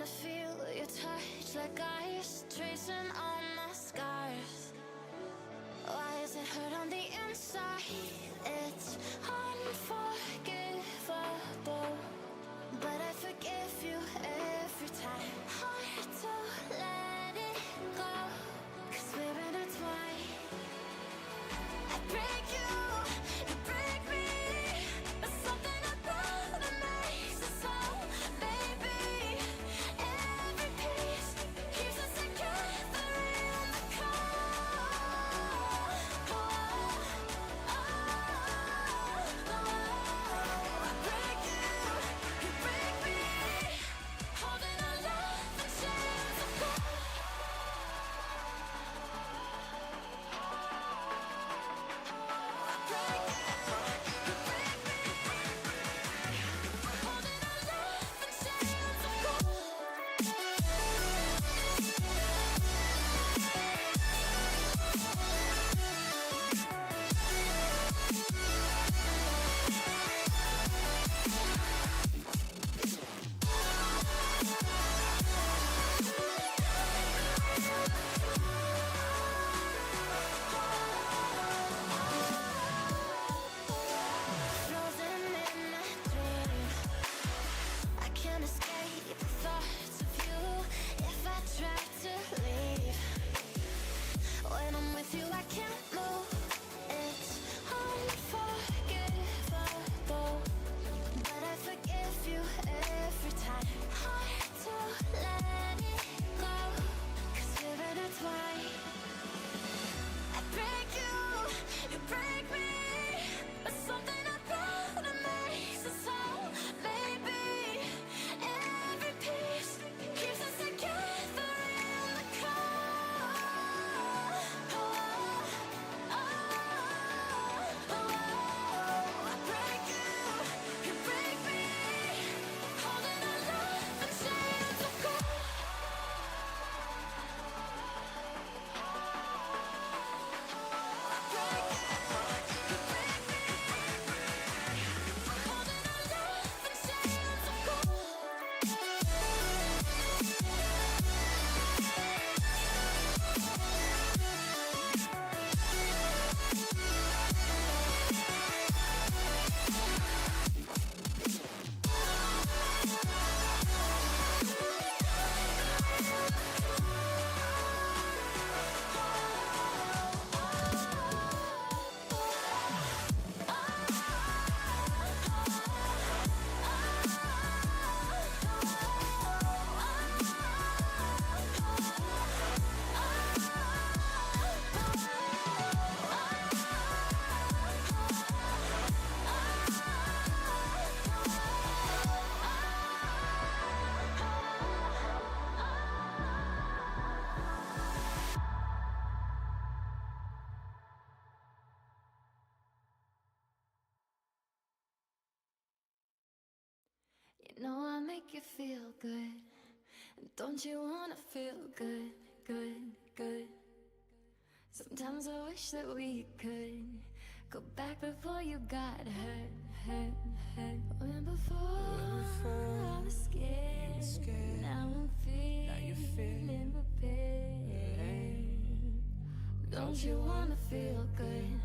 wanna feel your touch like ice, tracing all my scars. Why is it hurt on the inside? It's unforgivable, but I forgive you every time. Hard to let it go, 'cause we're intertwined. I break you, you break me, but something about it makes us whole, baby. Every piece keeps us together in the cold. I break you, you break me, holding our love in chains of gold. I break you, you break me, holding our love in chains of gold. Frozen in my dream, I can't escape the thoughts of you. If I try to leave, when I'm with you I can't move. It's unforgivable, but I forgive you every time. Hard to let it go, 'cause we're intertwined. I break you, you break me, but something about it makes us whole, baby. Every piece keeps us together in the cold. I break you, you break me, holding our love in chains of gold. I break you, you break me, holding our love in chains of gold. You know I make you feel good, and don't you wanna feel good, good, good? Sometimes I wish that we could go back before you got hurt, hurt, hurt. When before I was scared, now I'm feeling prepared. Don't you wanna feel good?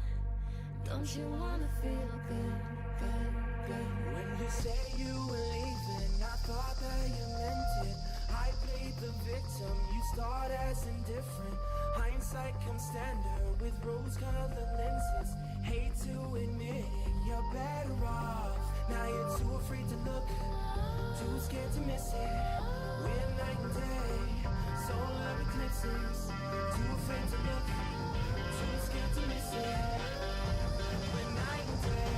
Don't you wanna feel good, good, good? When you say you were leaving, I thought that you meant it. I played the victim, you start as indifferent. Hindsight comes standard with rose-colored lenses. Hate to admit it, you're better off. Now you're too afraid to look, too scared to miss it. We're night and day, solar eclipses. Too afraid to look, too scared to miss it. We're night and day,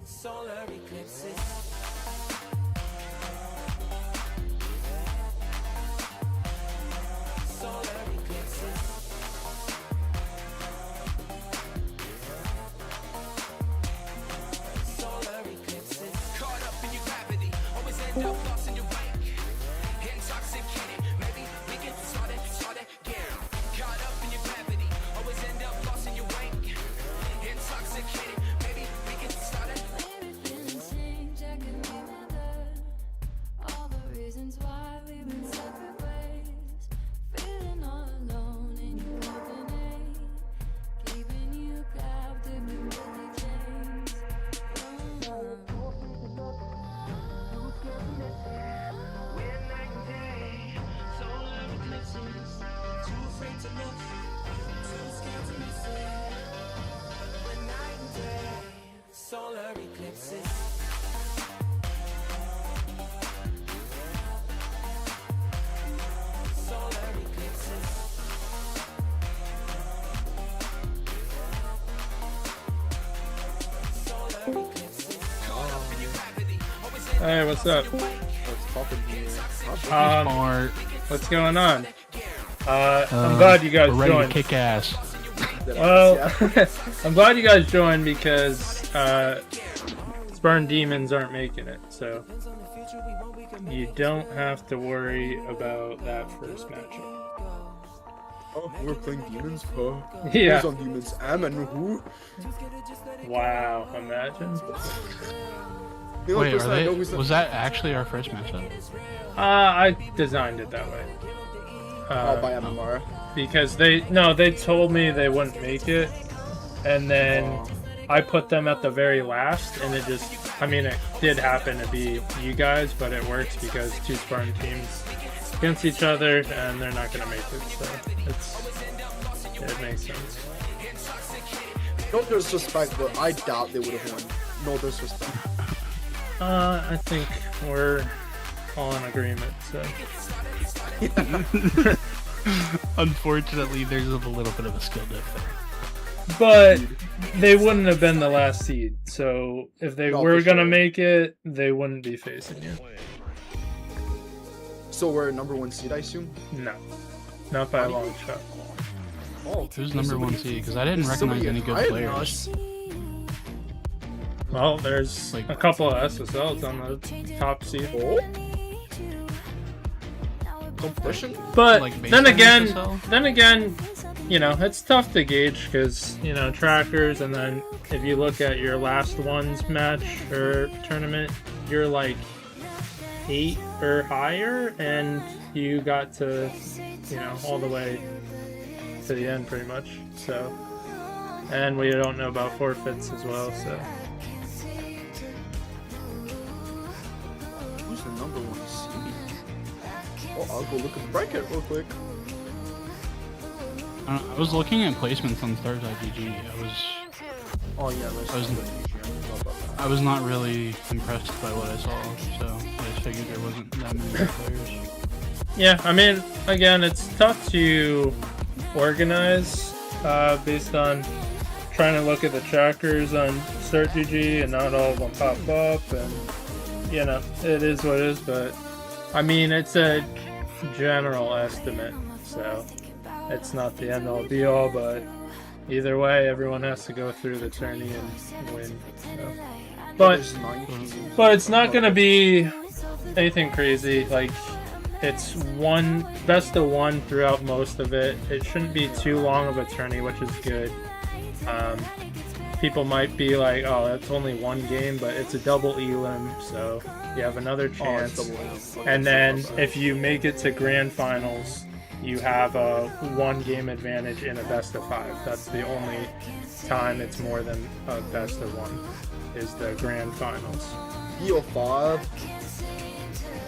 solar eclipses. Solar eclipses. Solar eclipses. Caught up in your gravity, always end up lost in your wake. Intoxicated, maybe we can start again. Caught up in your gravity, always end up lost in your wake. Intoxicated, maybe we can start it. Maybe feeling change, I can remember all the reasons why we've been Hey, what's up? What's poppin' here? Um, what's going on? I'm glad you guys We're ready joined. to kick ass. Well, I'm glad you guys joined because Spartan Demons aren't making it, so you don't have to worry about that first matchup. Oh, we're playing demons? Huh? Yeah. Who's on demons? Am and who? Wow, imagine. The only Wait, person I know who's was that actually our first matchup? I designed it that way. by MMR. Because they told me they wouldn't make it, and then I put them at the very last, and it just, I mean, it did happen to be you guys, but it works because two Spartan teams against each other, and they're not gonna make it, so it makes sense. No disrespect, but I doubt they would have won. No disrespect. I think we're all in agreement, so. Unfortunately, there's a little bit of a skill diff there. But they wouldn't have been the last seed, so if they No, were for gonna sure. make it, they wouldn't be facing you. So we're number 1 seed, I assume? No. Not by a long shot. Oh, Who's number 1 seed? Because I didn't recognize any good players. Well, there's Like- a couple of SSLs on the top seed. Oh? Competition? But Like then baseline again, you know, it's tough to gauge because, you know, trackers, and then if you look at your last one's match or tournament, you're like 8 or higher, and you got to, you know, all the way to the end pretty much. So, and we don't know about forfeits as well, so. Who's the number 1 seed? Oh, I'll go look at the bracket real quick. I was looking at placements on Stars.gg. Oh yeah, there's I was- somebody here. I forgot about that. I was not really impressed by what I saw, so I just figured there wasn't that many good players. Yeah, I mean, again, it's tough to organize based on trying to look at the trackers on StartGG and not all of them pop up, and you know, it is what it is, but I mean, it's a general estimate, so it's not the end all be all, but either way, everyone has to go through the tourney and win. So. But There's 9 teams. But it's not gonna be anything crazy. Like, it's one best of one throughout most of it. It shouldn't be too long of a tourney, which is good. People might be like, "Oh, that's only one game," but it's a double elim, so you have another Oh, it's chance. double A. Okay, And so then that's that. if you make it to grand finals, you have a 1 game advantage in a best of 5. That's the only time it's more than a best of 1. Is the grand finals. BO5.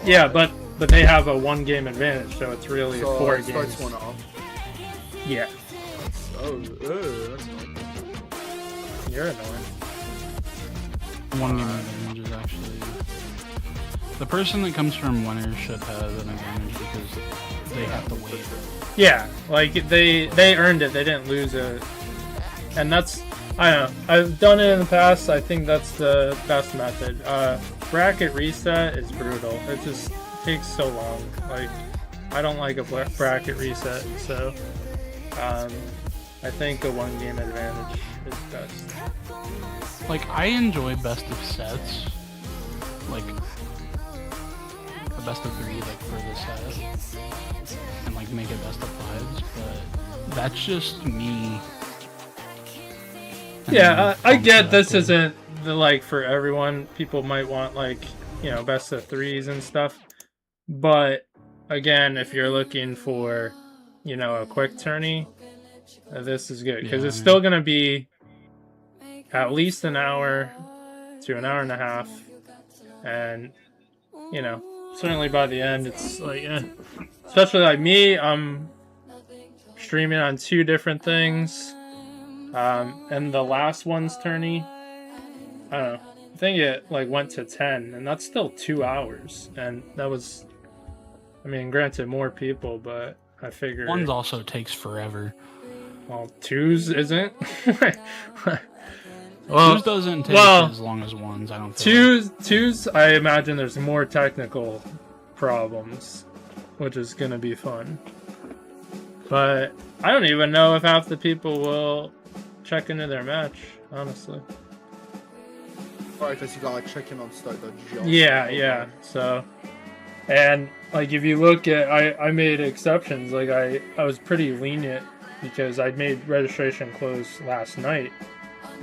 Yeah, but they have a 1 game advantage, so it's really So 4 it starts games. 1 off. Yeah, Oh, that's not. you're annoying. One game advantage is actually the person that comes from winners should have an advantage because they have to wait. Yeah, like they earned it. They didn't lose it, and that's, I don't know. I've done it in the past. I think that's the best method. Bracket reset is brutal. It just takes so long. Like, I don't like a bracket reset, so I think a 1 game advantage is best. Like, I enjoy best of sets, like a best of 3, like for the set, and like make it best of 5s. But that's just me. And Yeah, then I bump get that this to- isn't the, like, for everyone. People might want, like, you know, best of 3s and stuff. But again, if you're looking for, you know, a quick tourney, this is good because Yeah, it's I mean- still gonna be at least an hour to an hour and a half, and you know, certainly by the end, it's like, especially like me, I'm streaming on 2 different things. And the last one's tourney, I don't know, I think it like went to 10, and that's still 2 hours, and that was, I mean, granted more people, but I figure Ones also takes forever. well, 2's isn't. Well, Twos doesn't take well, as long as ones, I don't feel like. twos, I imagine there's more technical problems, which is gonna be fun. But I don't even know if half the people will check into their match, honestly. Alright, because you gotta check in on start the jump. Yeah. So, and like if you look at, I made exceptions. Like I was pretty lenient because I made registration close last night,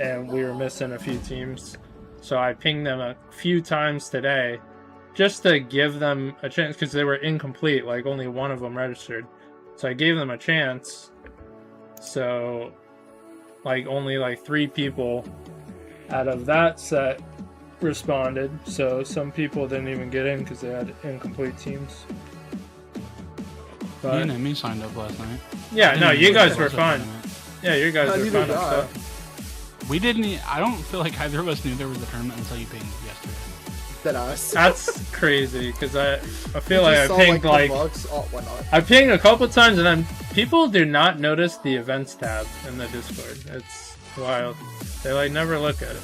and we were missing a few teams. So I pinged them a few times today, just to give them a chance because they were incomplete. Like only one of them registered, so I gave them a chance. So, like only like 3 people out of that set responded, so some people didn't even get in because they had incomplete teams. But Me and Emmy signed up last night. yeah, no, you guys were fun. Tournament. Yeah, you guys were neither fun and did I. We didn't. I don't feel like either of us knew there was a tournament until you pinged yesterday. Dead ass. That's crazy because I feel You like just I saw, pinged the like bugs. Oh, why not? I pinged a couple times and then people do not notice the events tab in the Discord. It's wild. They like never look at it.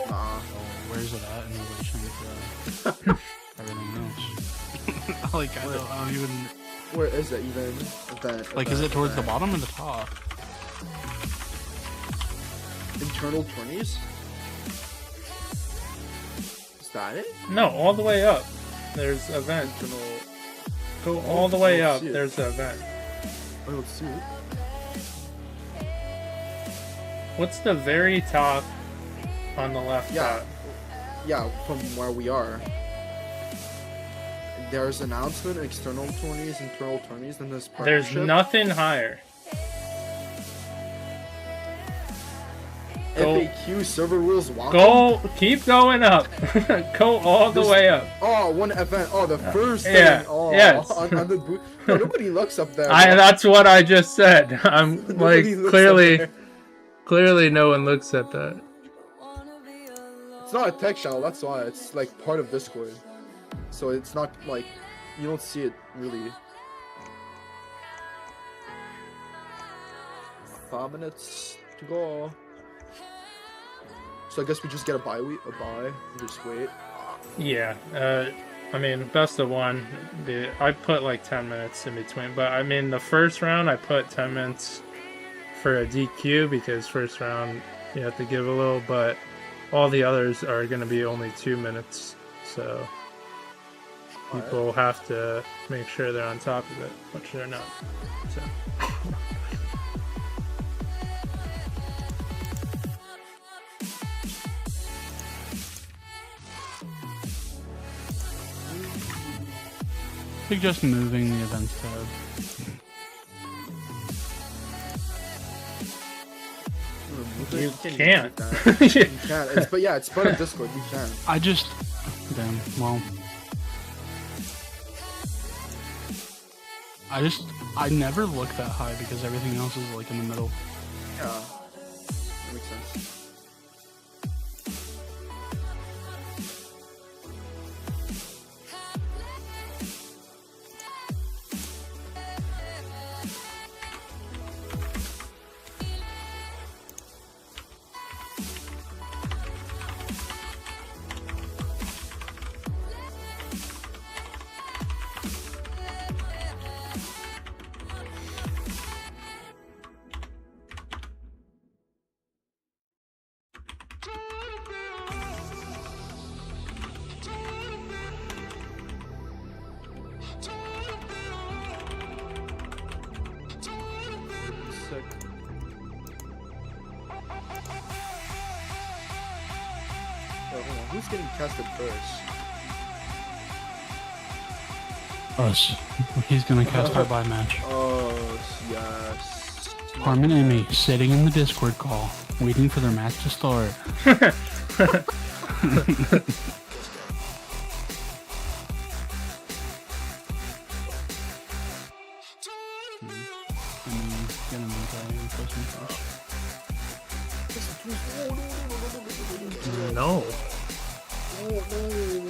Nah. Where's it at in relation to everything else? Like I don't even. Where is it even? Like, is it towards the bottom or the top? Internal 20s? Is that it? No, all the way up. There's event. Internal. Go all the way I don't up. see it. There's the event. I don't see it. What's the very top on the left? Yeah. top? Yeah, from where we are. There's announcement, external 20s, internal 20s, then there's There's partnership. nothing higher. Go- FAQ server rules welcome. Go, keep going up. Go all the This- way up. Oh, one event. Oh, the first yeah, thing. Oh, yes. on the booth. No, nobody looks up there. That's what I just said. I'm like Nobody looks up there. clearly no one looks at that. It's not a tech channel, that's why. It's like part of Discord. So it's not like, you don't see it really. 5 minutes to go. So I guess we just get a bye, and just wait. Yeah. I mean, best of one. I put like 10 minutes in between, but I mean the first round I put 10 minutes for a DQ because first round you have to give a little, but all the others are going to be only 2 minutes, so people have to make sure they're on top of it, which they're not. So. I think just moving the events tab. You Can can't. do that. You can. But yeah, it's part of Discord. You can. I just. Damn. Well. I never look that high because everything else is like in the middle. Yeah. That makes sense. Sick. Oh, hold on. Who's getting tested first? Us. He's gonna cast our bye match. Oh, yes. Harmon and me sitting in the Discord call, waiting for their match to start. No. Oh, no.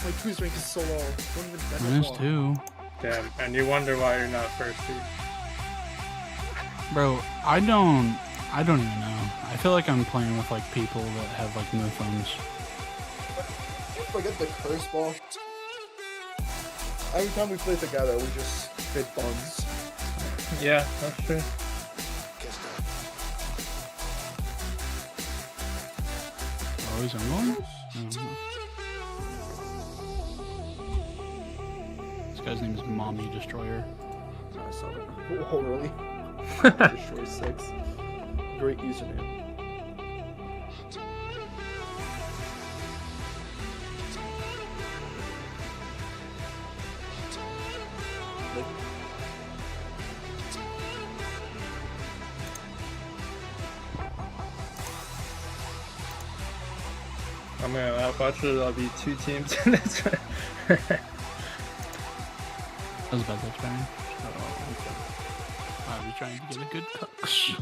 My twos rank is so low. Don't even get that far. -2. Damn, and you wonder why you're not first seed. Bro, I don't I don't even know. I feel like I'm playing with like people that have like no phones. Forget the curse ball. Every time we play together, we just hit buns. Yeah, that's true. Oh, is anyone? This guy's name is Mommy Destroyer. I saw it. Oh, really? Destroy 6. Great username. I'm gonna watch it. I'll be 2 teams in this. That was a bad touch by me. I was trying to get a good cucks.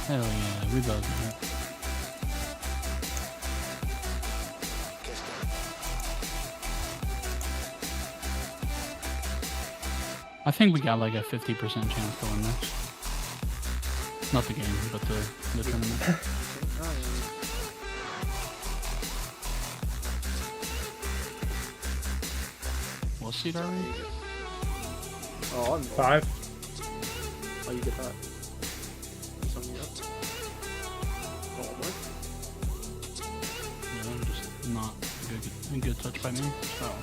Hell yeah, we love that. I think we got like a 50% chance to win this. Not the game, but the tournament. What seed are we? Oh, I'm 5. Oh, you get that. Sum me up. Oh, what? Yeah, just not a good touch by me. Oh.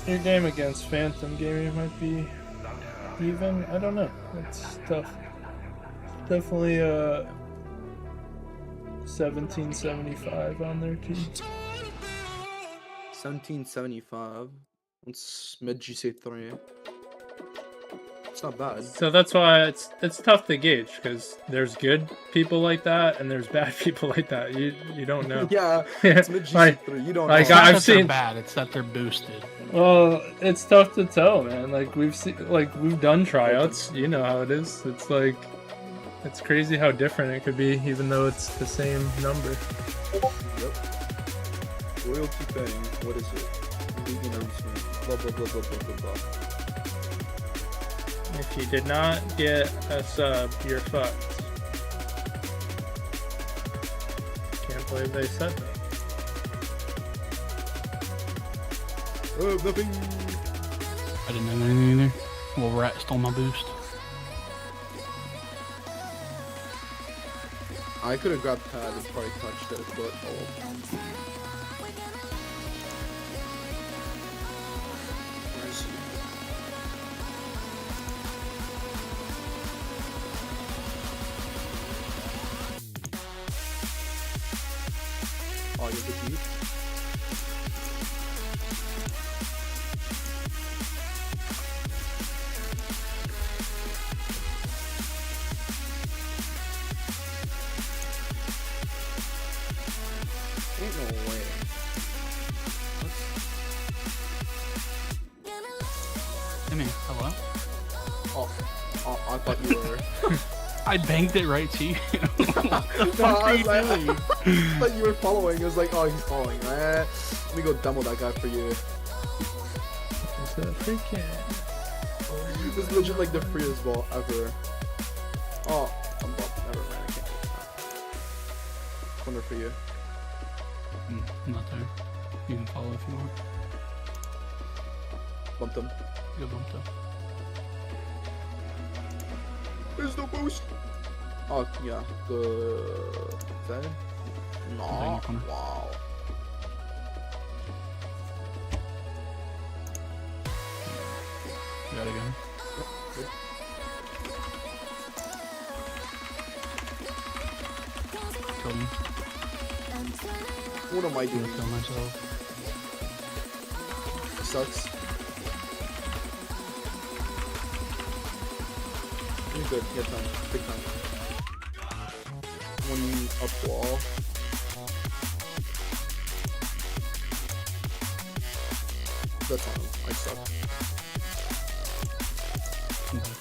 Your game against Phantom Gaming might be even. I don't know. It's tough. Definitely 1775 on their team. 1775. What's mid GC3? It's not bad. So that's why it's tough to gauge, because there's good people like that and there's bad people like that. You don't know. Yeah, it's mid GC3. You don't know. like, It's not I've that they're seen- bad, it's that they're boosted. Well, it's tough to tell, man. Like we've done tryouts. You know how it is. It's like it's crazy how different it could be, even though it's the same number. Yep. Royalty thing. What is it? League announcement. Blah blah blah blah blah blah blah. If you did not get a sub, you're fucked. Can't believe they said that. Oh, nothing. I didn't have anything either. Well, Rat stole my boost. I could have grabbed pad and probably touched it, but oh. Where is he? Oh, you have the beat? Ain't no way. Hey man, hello? Oh, I thought you were. I banked it right to you. What the No, fuck I are was you like, doing? I thought you were following. I was like, oh, he's following. Let me go demo that guy for you. It's a freaking. This is legit like the freest ball ever. Oh, I'm bumped. Never mind. I can't do that. Corner for you. I'm not there. You can follow if you want. Bumped him. Good bump though. There's no boost. Oh, yeah. Good. Is that it? Is that in No. your corner? Wow. You gotta go. Good. Killed him. What am I I'm gonna doing? kill myself. Sucks. You're good. Get time. Big time. One up wall. That's on him. I suck. Okay.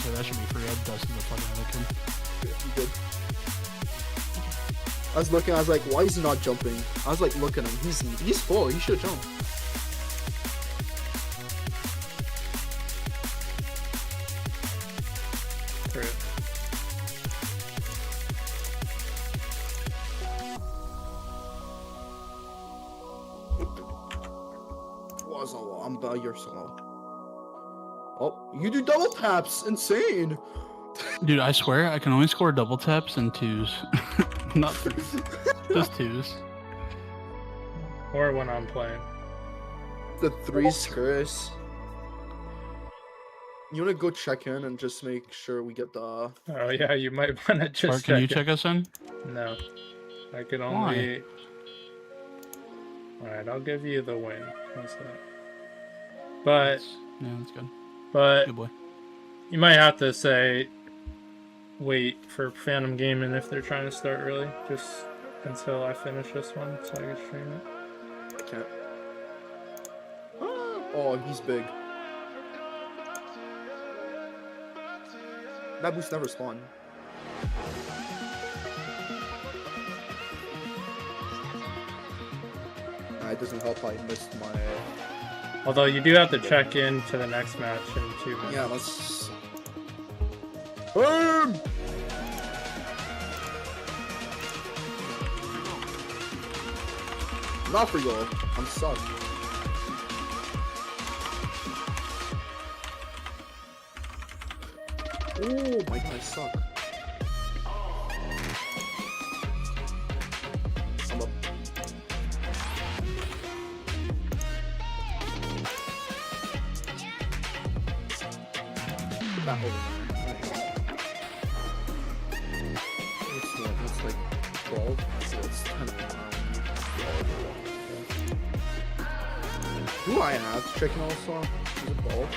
Actually, that should be free. I dusted the fuck out of the kid. You good? I was looking, I was like, why is he not jumping? I was like, look at him. He's full. He should jump. True. Was a lot. I'm you're slow. Oh, you do double taps. Insane. Dude, I swear I can only score double taps and twos. Not threes. Just twos. Or when I'm playing. The three skirts. You wanna go check in and just make sure we get the. Oh yeah, you might want to just. Or can you it. check us in? No, I could Why? only. All right, I'll give you the win. What's that? But Yeah, that's good. but Good boy. you might have to say, wait for Phantom Gaming if they're trying to start early, just until I finish this one, so I can stream it. I can't. Oh, he's big. That boost never spawned. Nah, it doesn't help. I missed my. Although you do have to check in to the next match in 2 minutes. Yeah, let's. Boom! Not for goal. I'm stuck. Oh my god, I suck. I'm up. Put that over there. Nice. It's like 12, so it's kind of who do I have? Chicken also? Is it ball?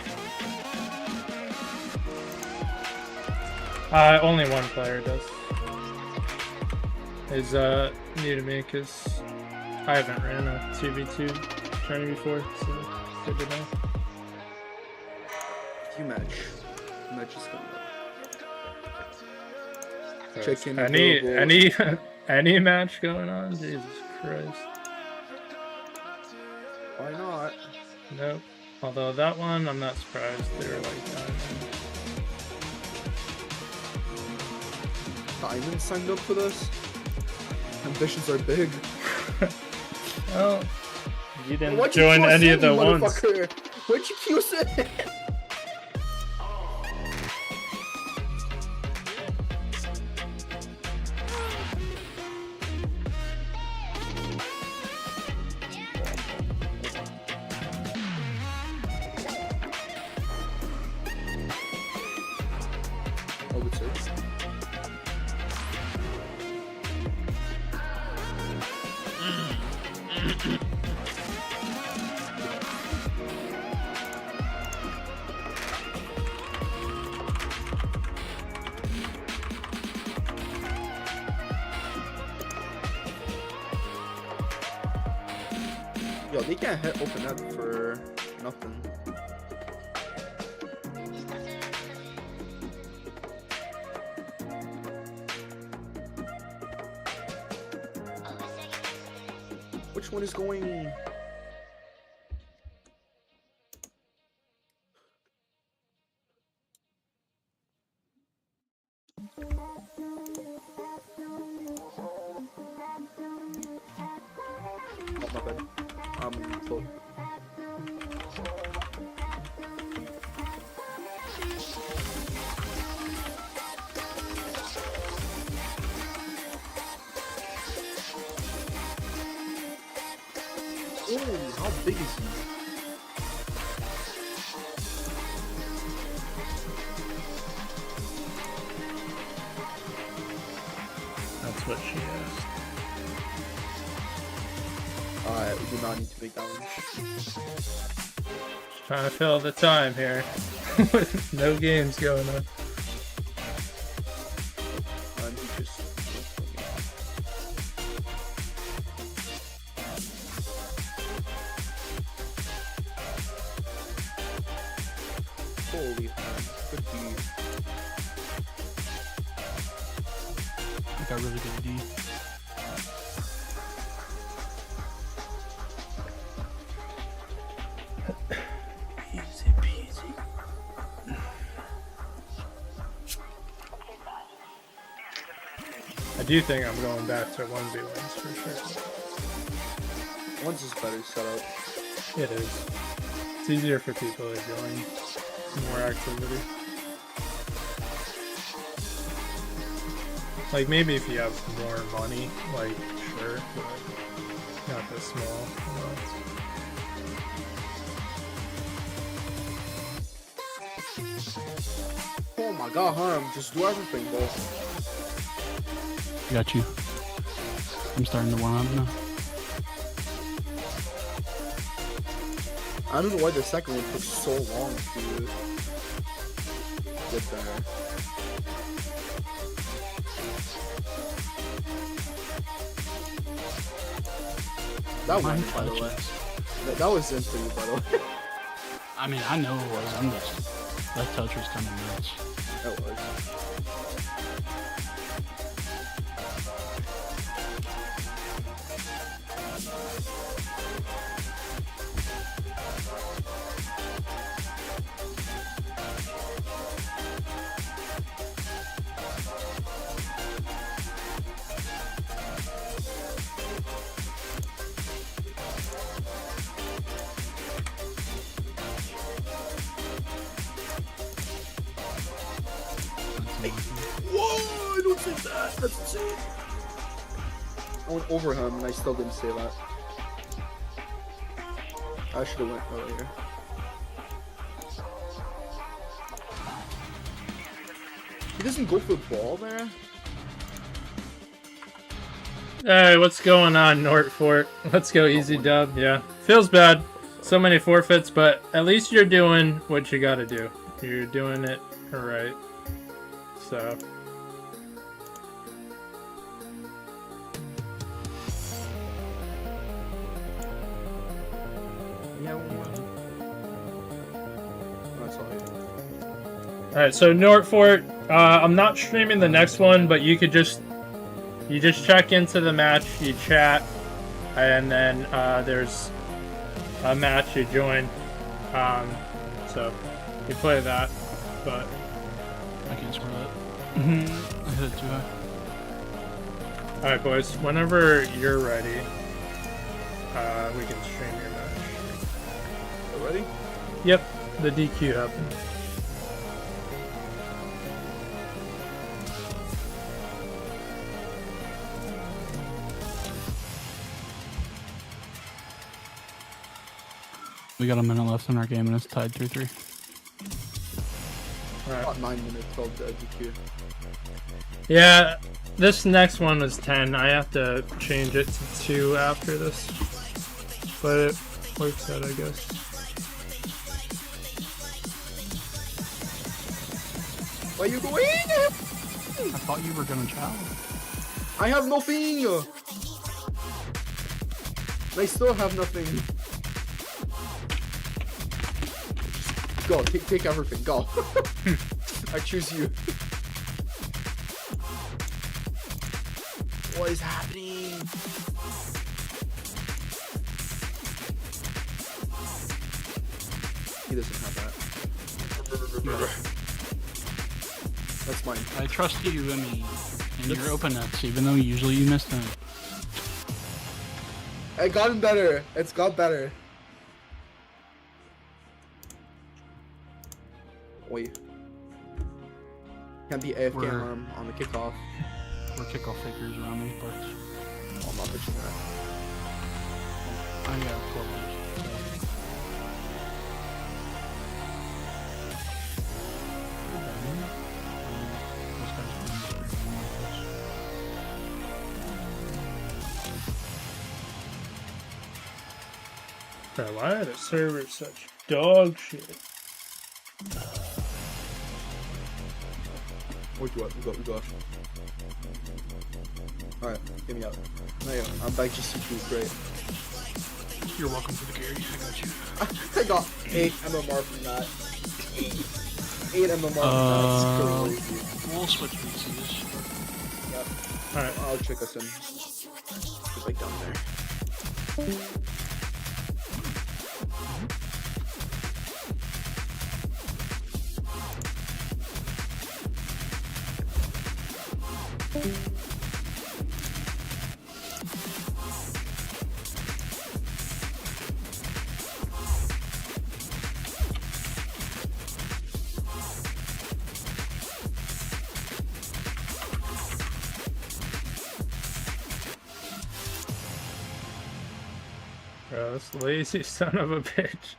Only one player does. Is new to me because I haven't ran a 2v2 tourney before, so good to know. You match. Match is coming up. So Chicken any match going on? Jesus Christ. Why not? Nope. Although that one, I'm not surprised. They were like Diamond signed up for this? Ambitions are big. well, you didn't Why'd you join QS any in, of the you ones. motherfucker? Why'd you QS in? Oh, it's it. Yo, they can't hit open up for nothing. Which one is going? Oh, my bad. Full. Oh, how big is he? That's what she asked. We do not need to make that one. Just trying to fill the time here. With no games going on. And he just. Holy man, could be. got really good D. Easy peasy. I do think I'm going back to 1v1s for sure. One's is better set up. It is. It's easier for people to join. More activity. Like maybe if you have more money, like sure, but not this small. Oh my god, Harm, just do everything, bro. Got you. I'm starting to warm up now. I don't know why the second one took so long to get there. That one, by the way. That was in for you, by the way. I mean, I know it was. I'm just that touch was kind of nuts. That was. Whoa! I don't say that. That's insane. I went over him and I still didn't say that. I should have went earlier. He doesn't go for the ball there. Hey, what's going on, Nortfort? Let's go easy dub. Yeah, feels bad. So many forfeits, but at least you're doing what you gotta do. You're doing it right. So. That's all you. Alright, so Nortfort, I'm not streaming the next one, but you just check into the match, you chat, and then there's a match you join. So you play that, but I can't score that. I hit it too high. alright boys, whenever you're ready, we can stream your match. Ready? Yep, the DQ happened. We got a minute left in our game and it's tied 3-3. Alright. About 9 minutes till the DQ. Yeah, this next one was 10. I have to change it to 2 after this. But it works out, I guess. Where you going? I thought you were gonna chow. I have nothing! I still have nothing. Go, take everything, go. I choose you. What is happening? He doesn't have that. That's mine. I trust you, I mean, in your open nets, even though usually you miss them. It gotten better. It's got better. Wait. Can't be AFK harm on the kickoff. Or kickoff figures around these parts. Oh, I'm not pitching that. I got 4 minutes. Bro, why are the servers such dog shit? Wait, we go. Alright, get me out. No, yeah, I'm back just to do great. You're welcome to the carry, I got you. I got 8 MMR from that. 8 MMR from that. It's crazy. We'll switch VCs. Yep. Alright. I'll trick us in. Just like down there. Bro, this lazy son of a bitch.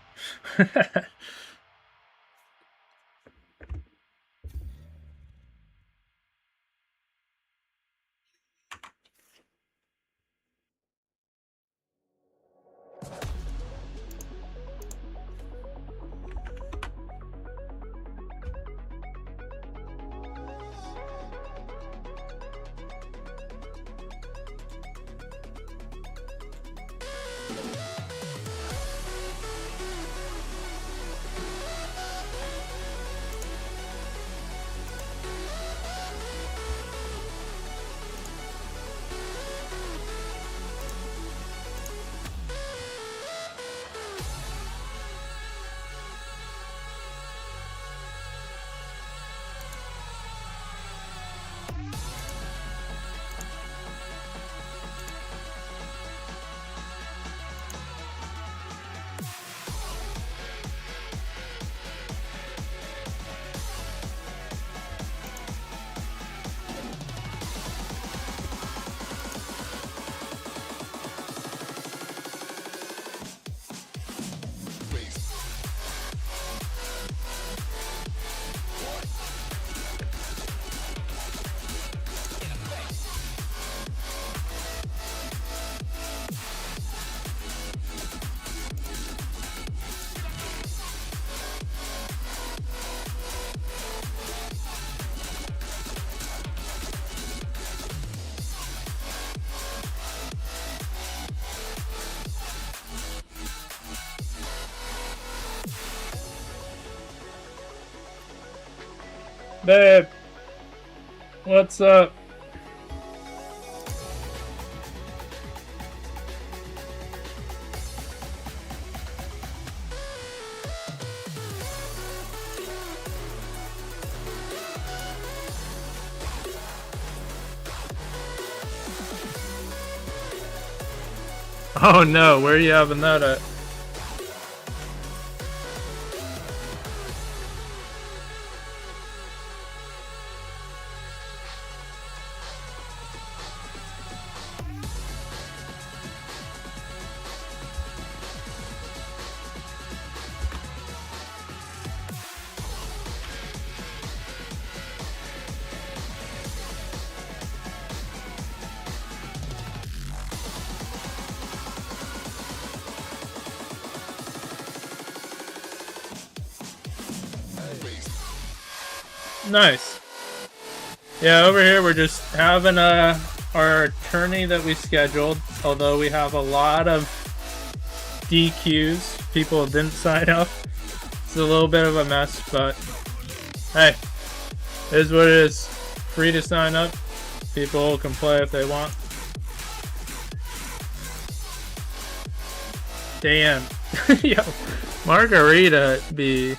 Babe, what's up? Oh no, where are you having that at? Nice. Yeah, over here we're just having our tourney that we scheduled, although we have a lot of DQs. People didn't sign up. It's a little bit of a mess, but hey, it is what it is. Free to sign up. People can play if they want. Damn. Yo, margarita be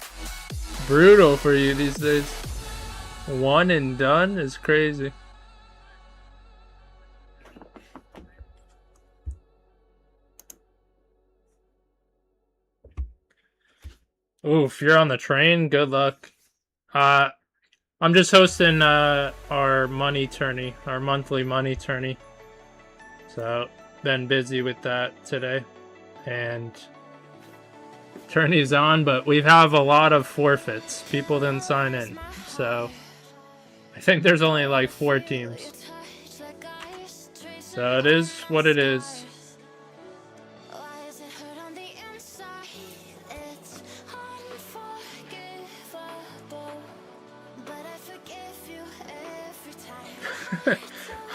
brutal for you these days. One and done is crazy. Oof, you're on the train. Good luck. I'm just hosting our money tourney, our monthly money tourney. So, been busy with that today. And tourney's on, but we have a lot of forfeits. People didn't sign in. So, I think there's only like 4 teams. So it is what it is.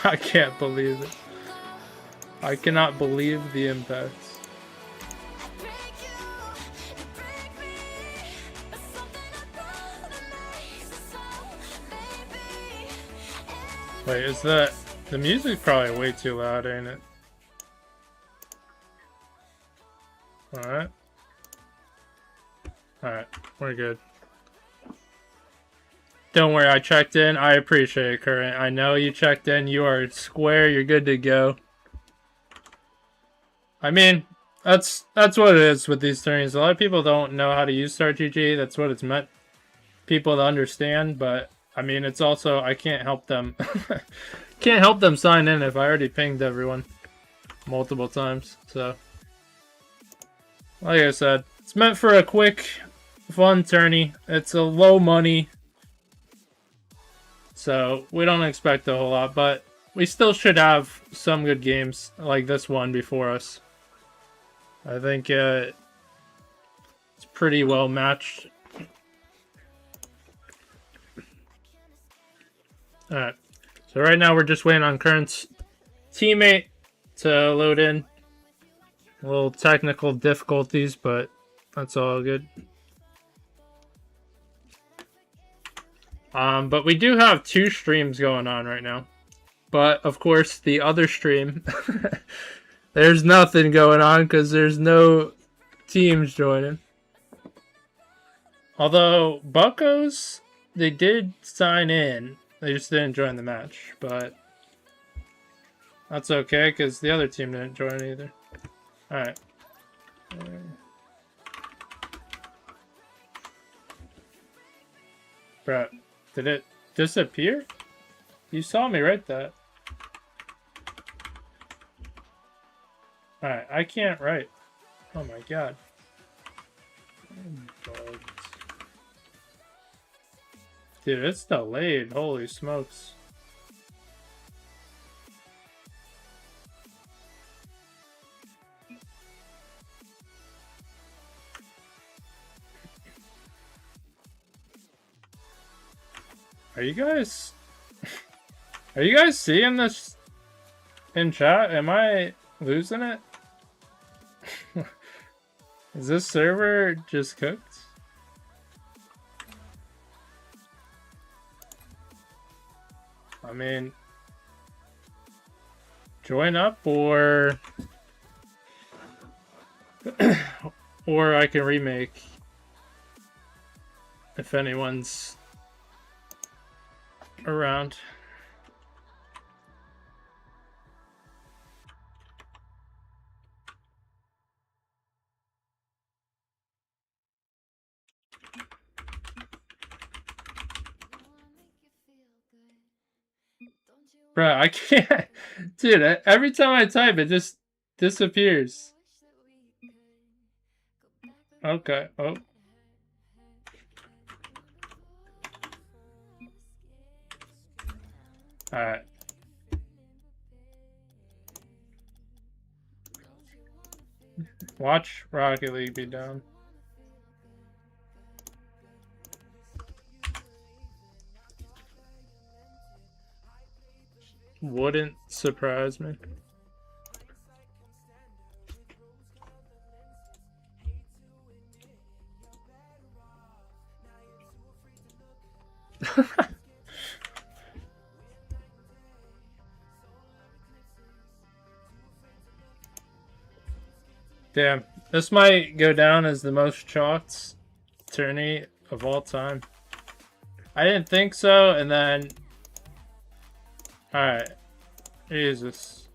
I can't believe it. I cannot believe the impacts. Wait, is that... The music's probably way too loud, ain't it? Alright. Alright, we're good. Don't worry, I checked in. I appreciate it, Current. I know you checked in. You are square. You're good to go. I mean, that's what it is with these tourneys. A lot of people don't know how to use StartGG. That's what it's meant people to understand. But, I mean, it's also... I can't help them... can't help them sign in if I already pinged everyone multiple times. So, like I said, it's meant for a quick, fun tourney. It's a low money... So, we don't expect a whole lot, but we still should have some good games like this one before us. I think it's pretty well matched. Alright, so right now we're just waiting on Current's teammate to load in. A little technical difficulties, but that's all good. But we do have 2 streams going on right now. But, of course, the other stream, there's nothing going on because there's no teams joining. Although, Buccos, they did sign in. They just didn't join the match. But that's okay because the other team didn't join either. Alright. Bro. Did it disappear? You saw me write that. Alright, I can't write. Oh my god. Dude, it's delayed. Holy smokes. Are you guys seeing this in chat? Am I losing it? Is this server just cooked? I mean, join up or or I can remake if anyone's around. Bro, I can't. Dude, every time I type, it just disappears. Okay. Oh. Alright. Watch Rocket League be down. Wouldn't surprise me. Damn, this might go down as the most chalked tourney of all time. I didn't think so, and then... Alright. Jesus.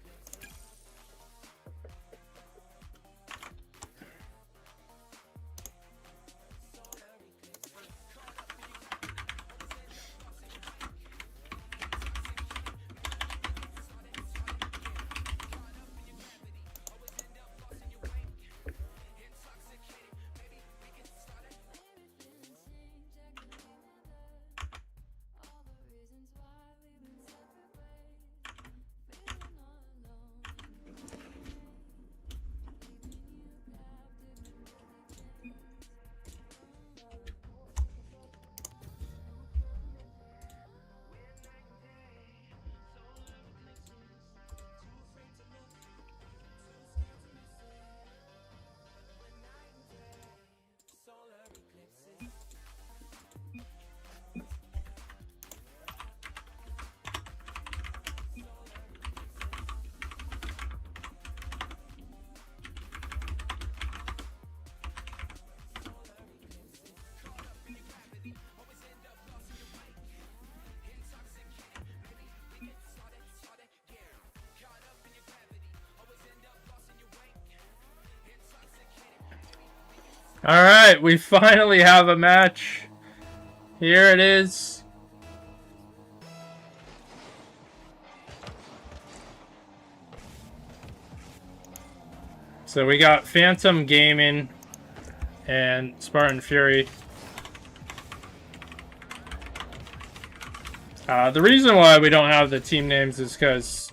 Alright, we finally have a match. Here it is. So we got Phantom Gaming and Spartan Fury. The reason why we don't have the team names is because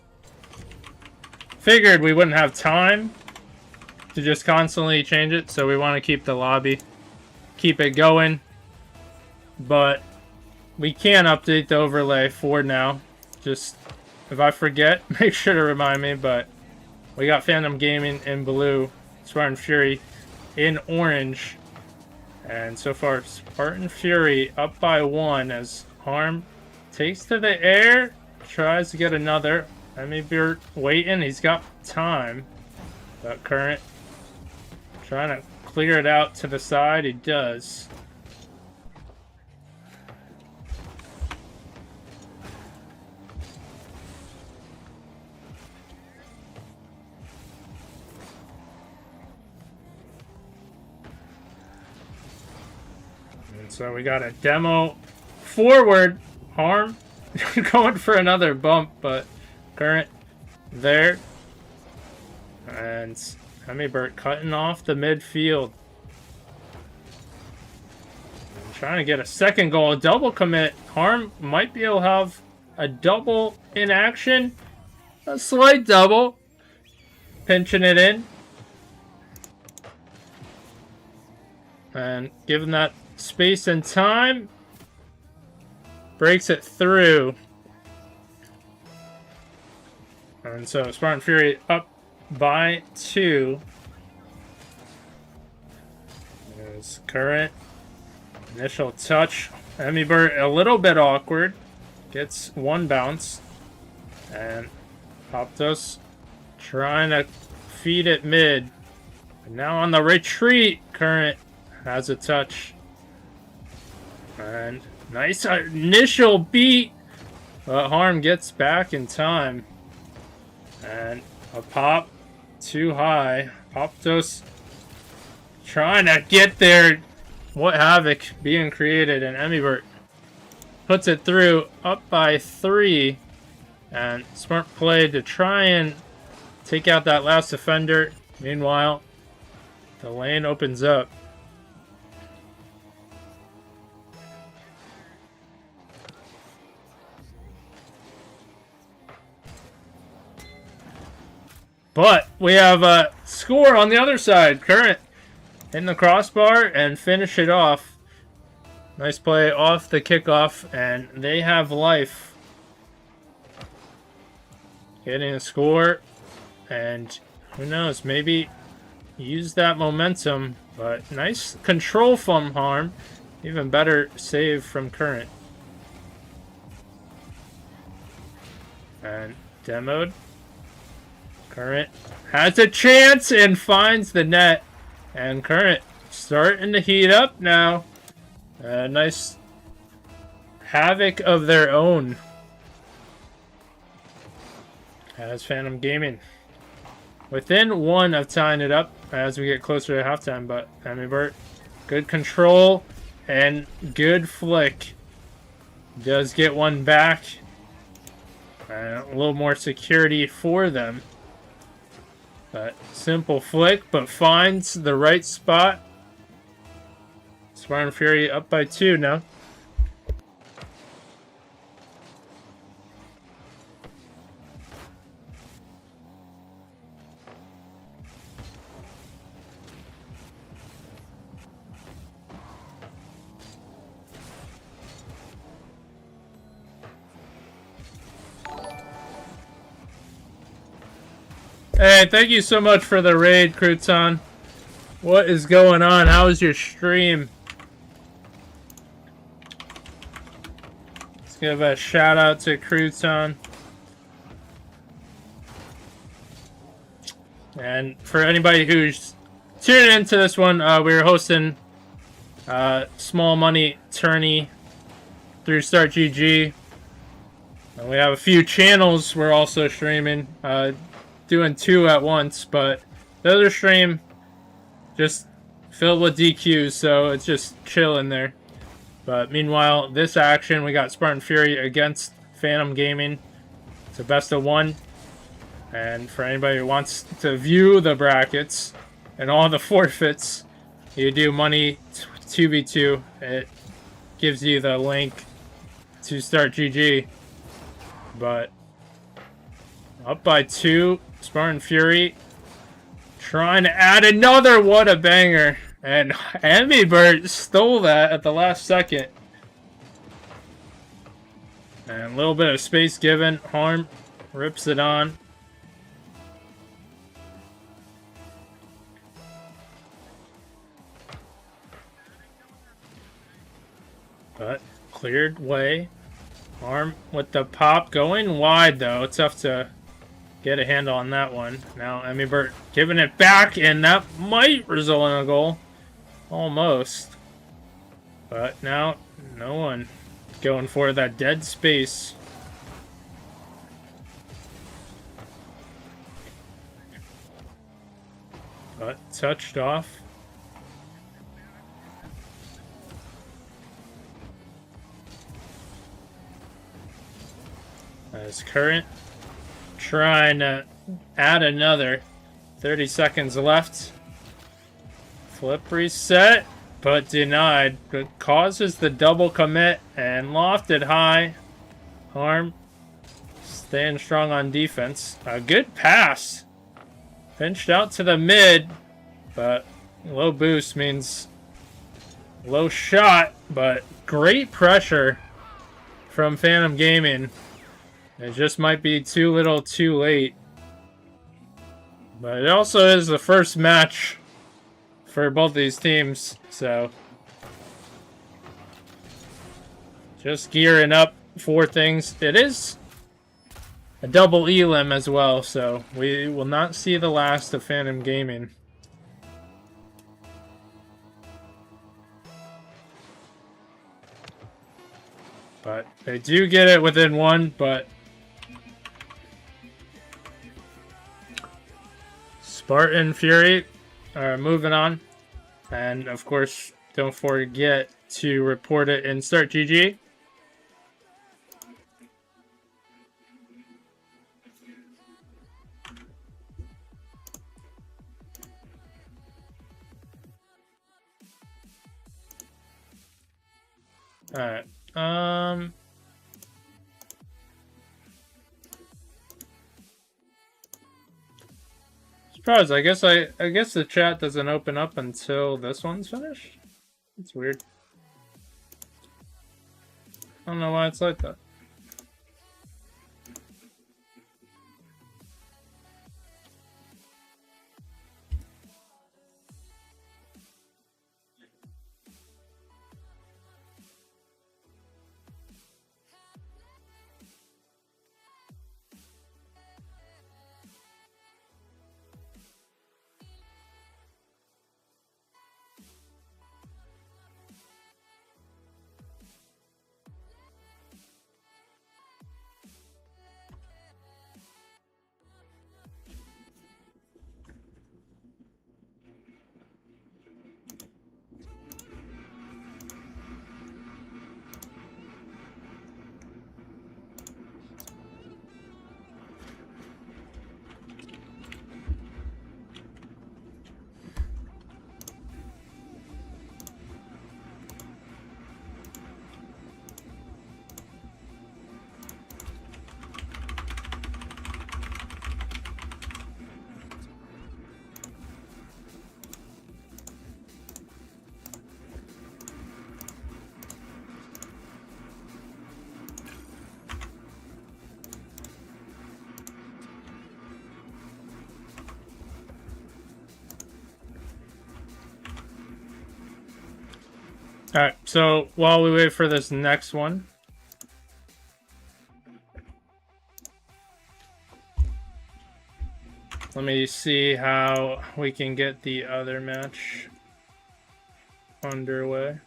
figured we wouldn't have time to just constantly change it, so we want to keep the lobby, keep it going, but we can update the overlay for now. Just if I forget, make sure to remind me. But we got Phantom Gaming in blue, Spartan Fury in orange, and so far Spartan Fury up by 1 as Harm takes to the air, tries to get another. Emibert waiting, he's got time, but Current trying to clear it out to the side. He does. And so we got a demo forward. Harm going for another bump, but Current there. And Emibert cutting off the midfield. And trying to get a second goal. A double commit. Harm might be able to have a double in action. A slight double. Pinching it in. And given that space and time, breaks it through. And so Spartan Fury up by 2. There's Current. Initial touch. Emibert a little bit awkward. Gets 1 bounce. And Optos trying to feed it mid. And now on the retreat, Current has a touch. And nice initial beat. But Harm gets back in time. And a pop too high. Optos trying to get there. What havoc being created, and Emibert puts it through, up by 3. And smart play to try and take out that last defender. Meanwhile, the lane opens up. But we have a score on the other side. Current in the crossbar and finish it off. Nice play off the kickoff, and they have life. Getting a score, and who knows, maybe use that momentum. But nice control from Harm. Even better save from Current. And demoed. Current has a chance and finds the net. And Current starting to heat up now. Nice havoc of their own. As Phantom Gaming within 1 of tying it up as we get closer to halftime. But Emibert, good control and good flick. Does get 1 back. A little more security for them. But simple flick, but finds the right spot. Spartan Fury up by 2 now. Hey, thank you so much for the raid, Crouton. What is going on? How is your stream? Let's give a shout out to Crouton. And for anybody who's tuning into this one, we're hosting small money tourney through Start GG. And we have a few channels we're also streaming. Doing 2 at once, but the other stream just filled with DQs, so it's just chilling there. But meanwhile, this action, we got Spartan Fury against Phantom Gaming. It's a best of 1. And for anybody who wants to view the brackets and all the forfeits, you do money 2v2. It gives you the link to start GG. But up by 2, Spartan Fury trying to add another. What a banger. And Ambivert stole that at the last second. And a little bit of space given. Harm rips it on. But cleared way. Arm with the pop going wide though. Tough to get a handle on that one. Now Ambivert giving it back, and that might result in a goal. Almost. But now no one going for that dead space. But touched off. As Current trying to add another. 30 seconds left. Flip reset, but denied. But causes the double commit and lofted high. Harm staying strong on defense. A good pass. Pinched out to the mid, but low boost means low shot, but great pressure from Phantom Gaming. It just might be too little too late. But it also is the first match for both these teams, so just gearing up for things. It is a double elim as well, so we will not see the last of Phantom Gaming. But they do get it within 1, but Spartan Fury are moving on. And of course, don't forget to report it in Start GG. Alright. Surprised. I guess the chat doesn't open up until this one's finished. It's weird. I don't know why it's like that. Alright, so while we wait for this next one, let me see how we can get the other match underway.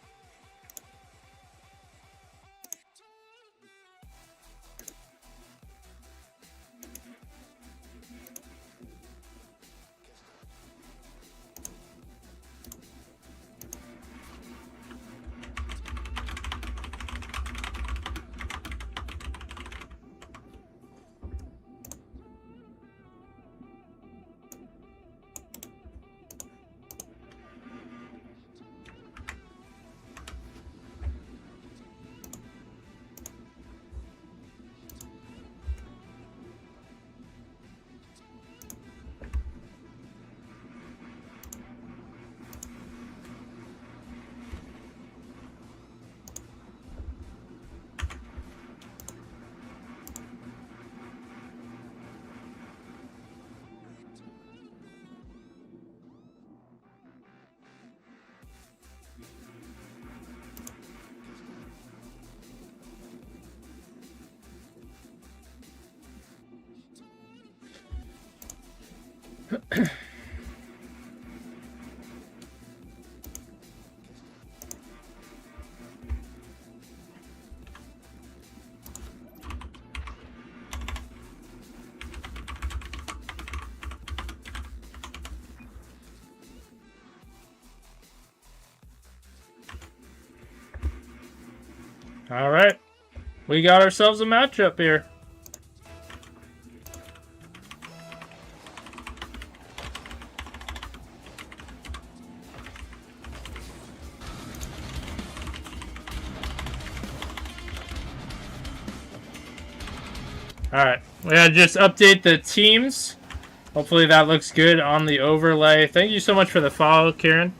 All right, we got ourselves a matchup here. Alright, we gotta just update the teams. Hopefully that looks good on the overlay. Thank you so much for the follow, Karen.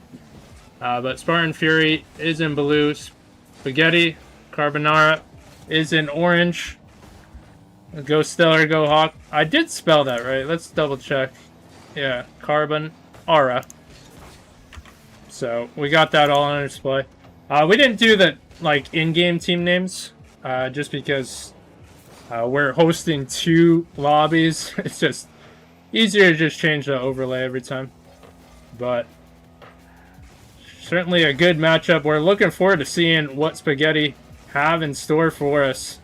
But Spartan Fury is in blue. Spaghetti Carbonara is in orange. Go Stellar, go Hawk. I did spell that right. Let's double check. Yeah, Carbonara. So we got that all on display. We didn't do the like in-game team names, just because we're hosting 2 lobbies. It's just easier to just change the overlay every time. But certainly a good matchup. We're looking forward to seeing what Spaghetti have in store for us.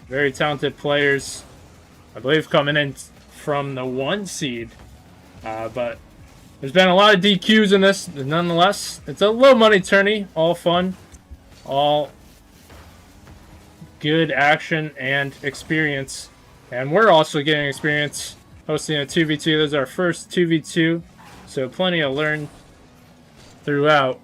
Very talented players, I believe, coming in from the 1 seed. But there's been a lot of DQs in this. Nonetheless, it's a low money tourney. All fun. All good action and experience. And we're also getting experience hosting a 2v2. This is our first 2v2. So plenty to learn throughout.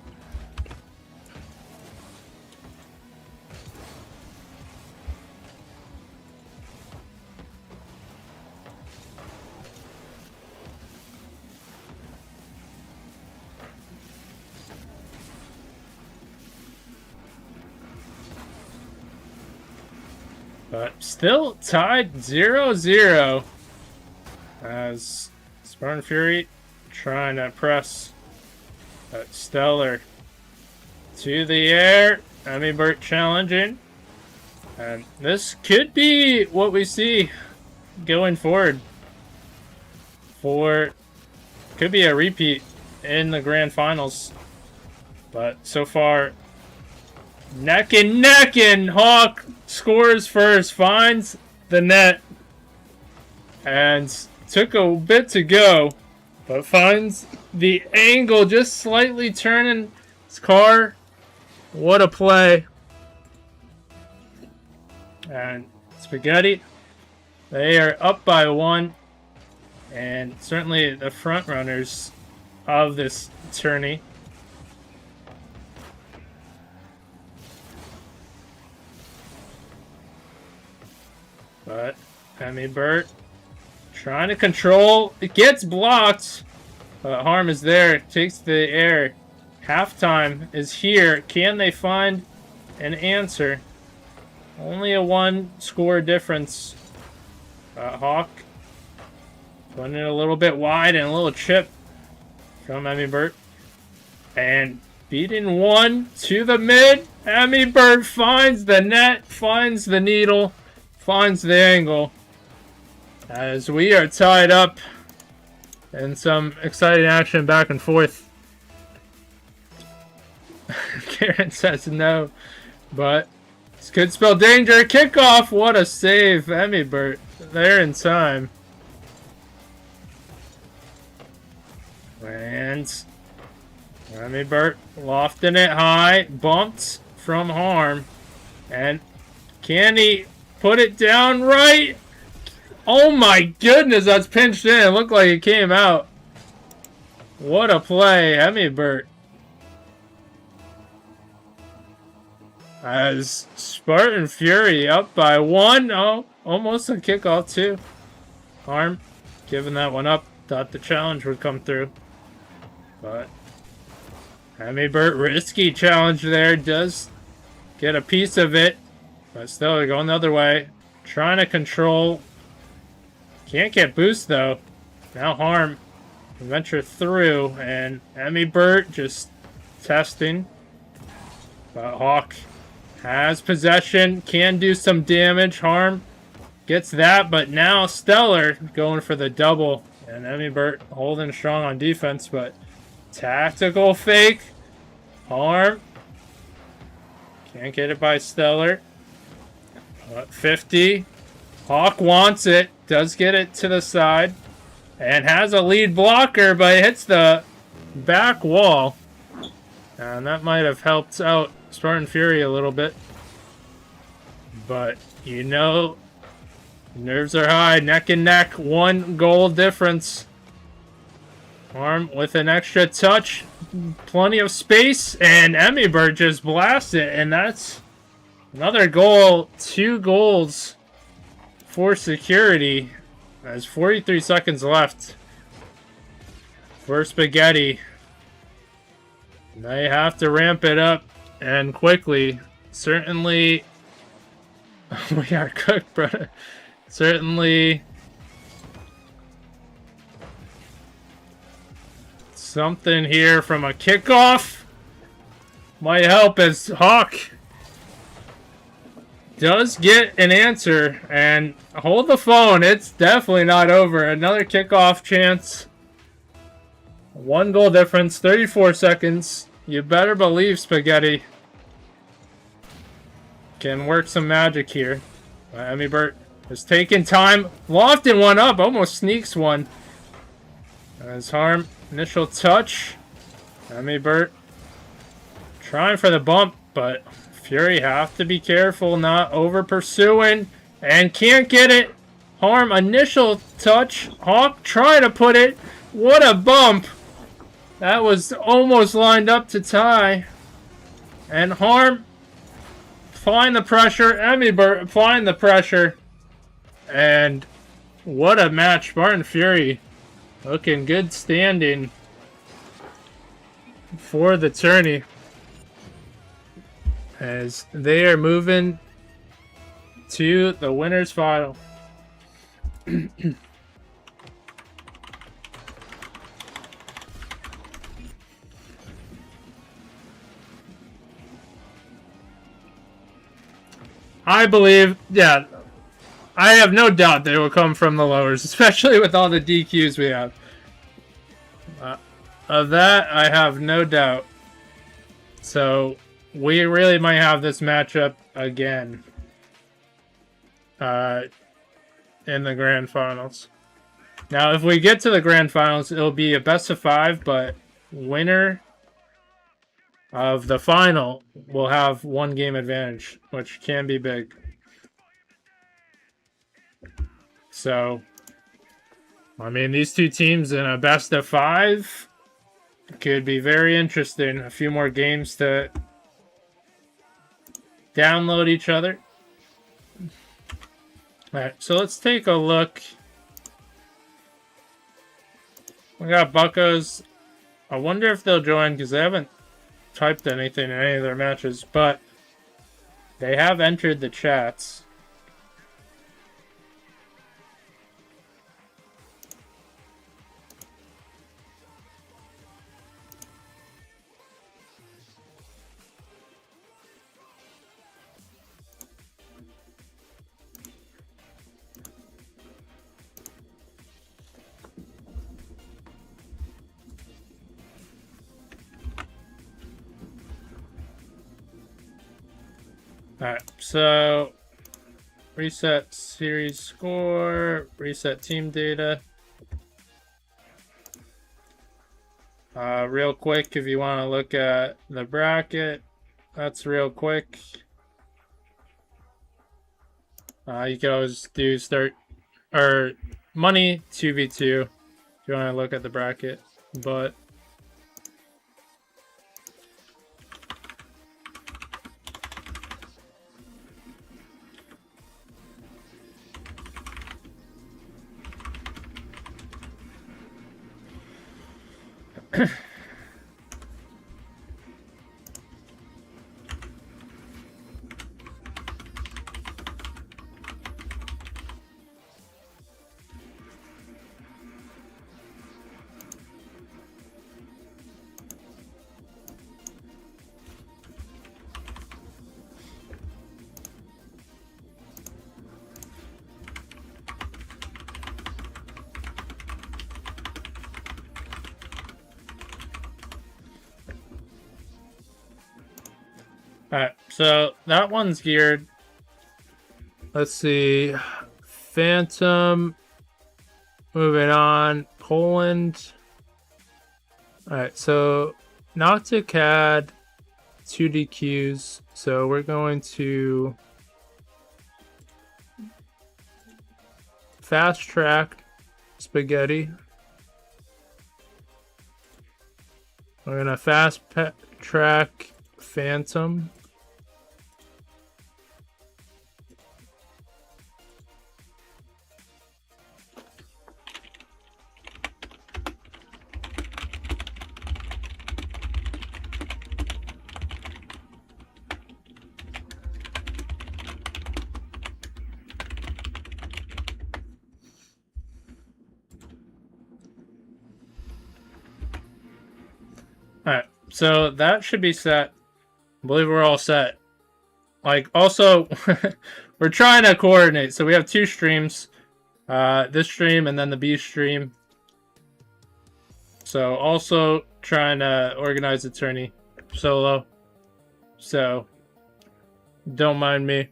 But still tied 0-0 as Spartan Fury trying to press Stellar to the air. Burt challenging. And this could be what we see going forward. Could be a repeat in the grand finals. But so far, neck and neck, and Hawk scores first, finds the net, and took a bit to go, but finds the angle, just slightly turning his car. What a play. And Spaghetti, they are up by 1, and certainly the front runners of this tourney. But Burt trying to control. It gets blocked. But Harm is there. Takes the air. Halftime is here. Can they find an answer? Only a 1 score difference. Hawk putting it a little bit wide, and a little chip from Burt. And beating 1 to the mid. Burt finds the net. Finds the needle. Finds the angle, as we are tied up in some exciting action back and forth. Karen says no, but this could spell danger. Kickoff, what a save. Burt there in time. And Burt lofting it high, bumped from Harm, and can he put it down right? Oh my goodness, that's pinched in. It looked like it came out. What a play, Burt. As Spartan Fury up by 1. Oh, almost a kickoff too. Harm giving that one up. Thought the challenge would come through. But Burt, risky challenge there. Does get a piece of it. But still, they're going the other way. Trying to control. Can't get boost, though. Now Harm can venture through. And Burt just testing. But Hawk has possession. Can do some damage. Harm gets that. But now Stellar going for the double. And Emmy Burt holding strong on defense, but tactical fake. Harm. Can't get it by Stellar. 50. Hawk wants it. Does get it to the side. And has a lead blocker, but hits the back wall. And that might have helped out Spartan Fury a little bit. But, you know, nerves are high. Neck and neck. 1 goal difference. Arm with an extra touch. Plenty of space. And Emmybird just blasts it. And that's another goal. 2 goals for security. There's 43 seconds left for Spaghetti. They have to ramp it up and quickly. Certainly, we are cooked, bro. Certainly, something here from a kickoff might help as Hawk does get an answer. And hold the phone. It's definitely not over. Another kickoff chance. 1 goal difference. 34 seconds. You better believe Spaghetti can work some magic here. Emmybert is taking time. Lofting one up. Almost sneaks one. As Harm. Initial touch. Emmybert trying for the bump, but Fury have to be careful not over pursuing. And can't get it. Harm. Initial touch. Hawk trying to put it. What a bump. That was almost lined up to tie. And Harm applying the pressure. Emmybert applying the pressure. And what a match. Spartan Fury looking good standing for the tourney. As they are moving to the winner's final. I believe, yeah, I have no doubt they will come from the lowers, especially with all the DQs we have. Of that, I have no doubt. So, we really might have this matchup again in the grand finals. Now, if we get to the grand finals, it'll be a best of 5, but winner of the final will have 1 game advantage, which can be big. So, I mean, these 2 teams in a best of 5 could be very interesting. A few more games to download each other. Alright, so let's take a look. We got Buccos. I wonder if they'll join because they haven't typed anything in any of their matches, but they have entered the chats. Alright, so reset series score, reset team data. Real quick, if you want to look at the bracket, that's real quick. You can always do start or money 2v2 if you want to look at the bracket, but Alright, so that one's geared. Let's see. Phantom. Moving on. Poland. Alright, so Nocticad 2DQs. So we're going to fast track Spaghetti. We're gonna fast track Phantom. Alright, so that should be set. I believe we're all set. Like, also, we're trying to coordinate. So we have 2 streams. This stream and then the B stream. So also trying to organize a tourney solo. So don't mind me.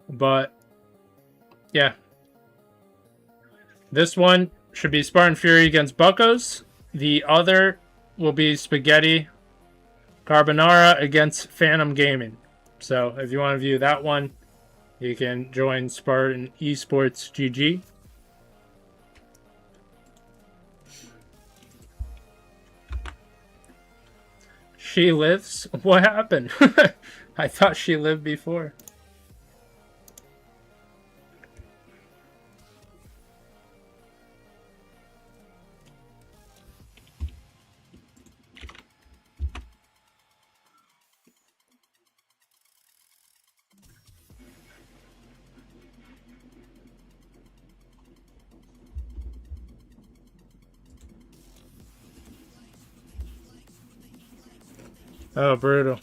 But yeah. This one should be Spartan Fury against Buckos. The other will be Spaghetti Carbonara against Phantom Gaming. So if you want to view that one, you can join Spartan Esports GG. She lives? What happened? I thought she lived before. Oh, brutal.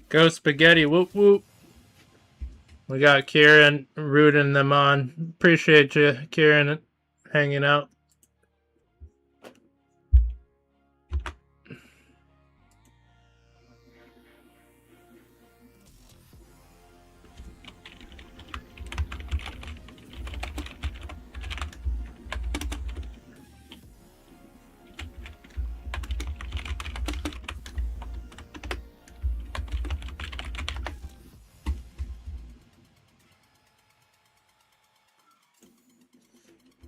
Go Spaghetti, whoop whoop. We got Kieran rooting them on. Appreciate you, Kieran, hanging out.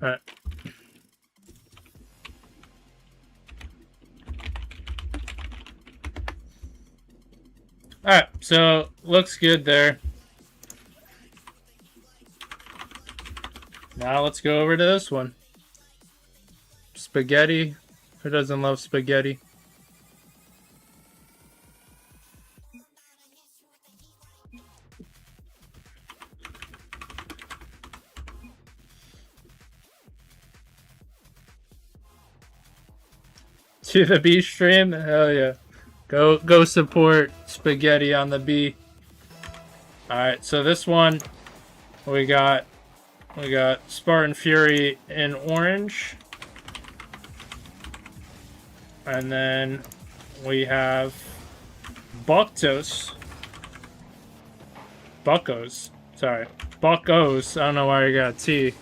Alright. Alright, so looks good there. Now let's go over to this one. Spaghetti. Who doesn't love spaghetti? To the B stream? Hell yeah. Go support Spaghetti on the B. Alright, so this one we got Spartan Fury in orange. And then we have Buckos. Sorry. Buckos. I don't know why you got a T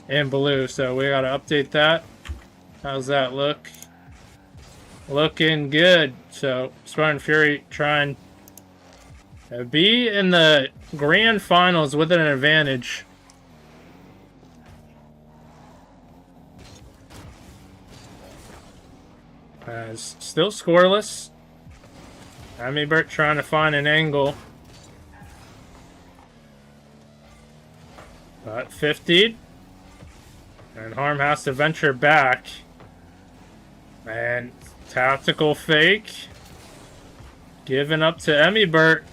in blue, so we gotta update that. How's that look? Looking good. So Spartan Fury trying to be in the grand finals with an advantage. Still scoreless. Amibert trying to find an angle. But 50'd. And Harm has to venture back. And tactical fake. Giving up to Emmybert.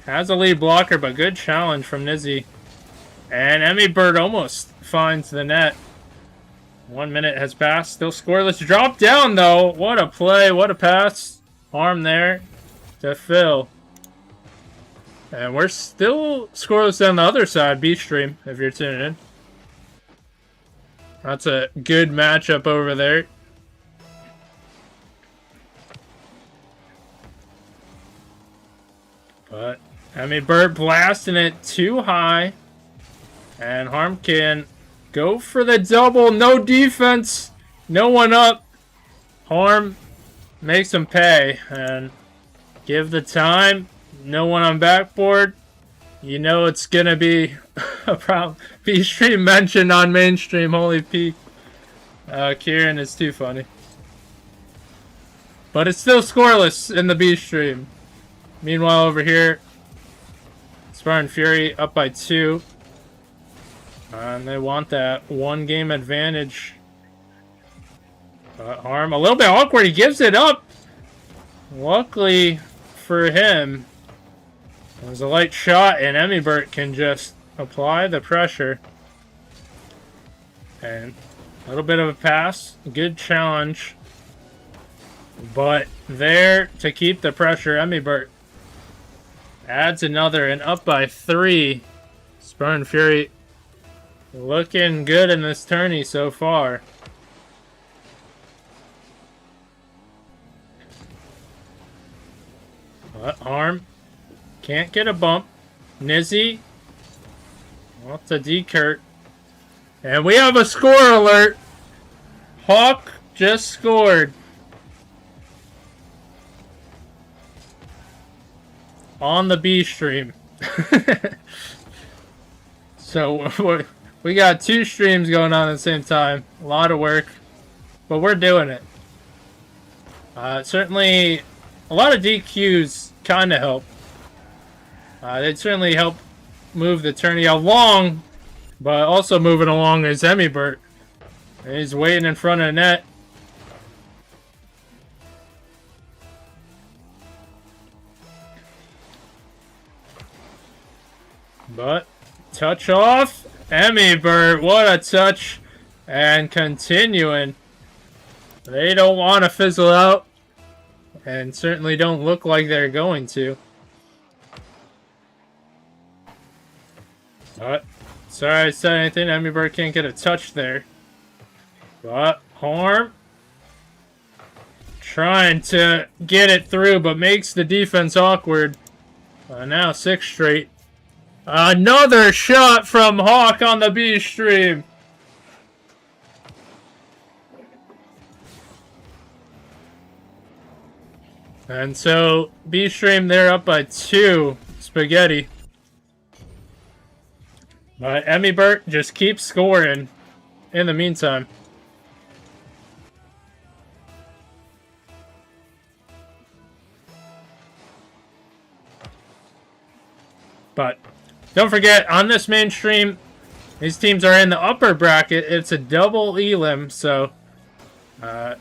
Has a lead blocker, but good challenge from Nizzy. And Emmybert almost finds the net. 1 minute has passed. Still scoreless. Drop down, though. What a play. What a pass. Harm there to Phil. And we're still scoreless on the other side, B-Stream, if you're tuning in. That's a good matchup over there. But Emmybert blasting it too high. And Harm can go for the double. No defense. No one up. Harm makes him pay. And give the time. No one on backboard. You know it's going to be a problem. B-Stream mentioned on mainstream. Holy peak. Kieran is too funny. But it's still scoreless in the B-Stream. Meanwhile, over here, Spartan Fury up by 2. And they want that 1-game advantage. Harm, a little bit awkward. He gives it up. Luckily for him, it was a light shot, and Emmybert can just apply the pressure. And a little bit of a pass. Good challenge. But there to keep the pressure, Emmybert adds another, and up by 3. Spartan Fury looking good in this tourney so far. But Harm can't get a bump. Nizzy. Well, it's a D-Kurt. And we have a score alert. Hawk just scored. On the B-Stream. So we got 2 streams going on at the same time. A lot of work. But we're doing it. Certainly, a lot of DQs kind of help. They'd certainly help move the tourney along. But also moving along is Emmybert. He's waiting in front of the net. But touch off. Emmybert, what a touch. And continuing. They don't want to fizzle out. And certainly don't look like they're going to. But, sorry I said anything. Emmybert can't get a touch there. But, Harm trying to get it through, but makes the defense awkward. Now 6 straight. Another shot from Hawk on the B-Stream. And so, B-Stream, they're up by 2. Spaghetti. But Emmybert just keeps scoring in the meantime. But don't forget, on this main stream, these teams are in the upper bracket. It's a double elim, so I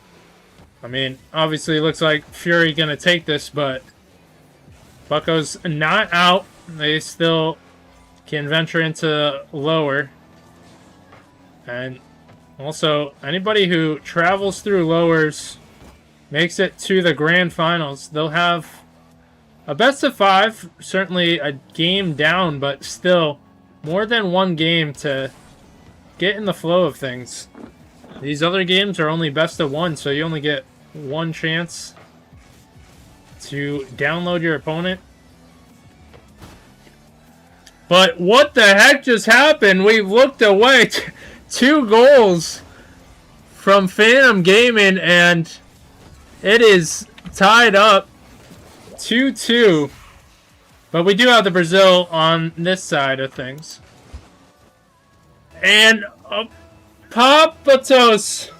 mean, obviously it looks like Fury gonna take this, but Bucko's not out. They still can venture into lower. And also, anybody who travels through lowers makes it to the grand finals. They'll have a best of 5, certainly a game down, but still more than 1 game to get in the flow of things. These other games are only best of 1, so you only get 1 chance to download your opponent. But what the heck just happened? We looked away. 2 goals from Phantom Gaming, and it is tied up 2-2. But we do have the Brazil on this side of things. And Papatos.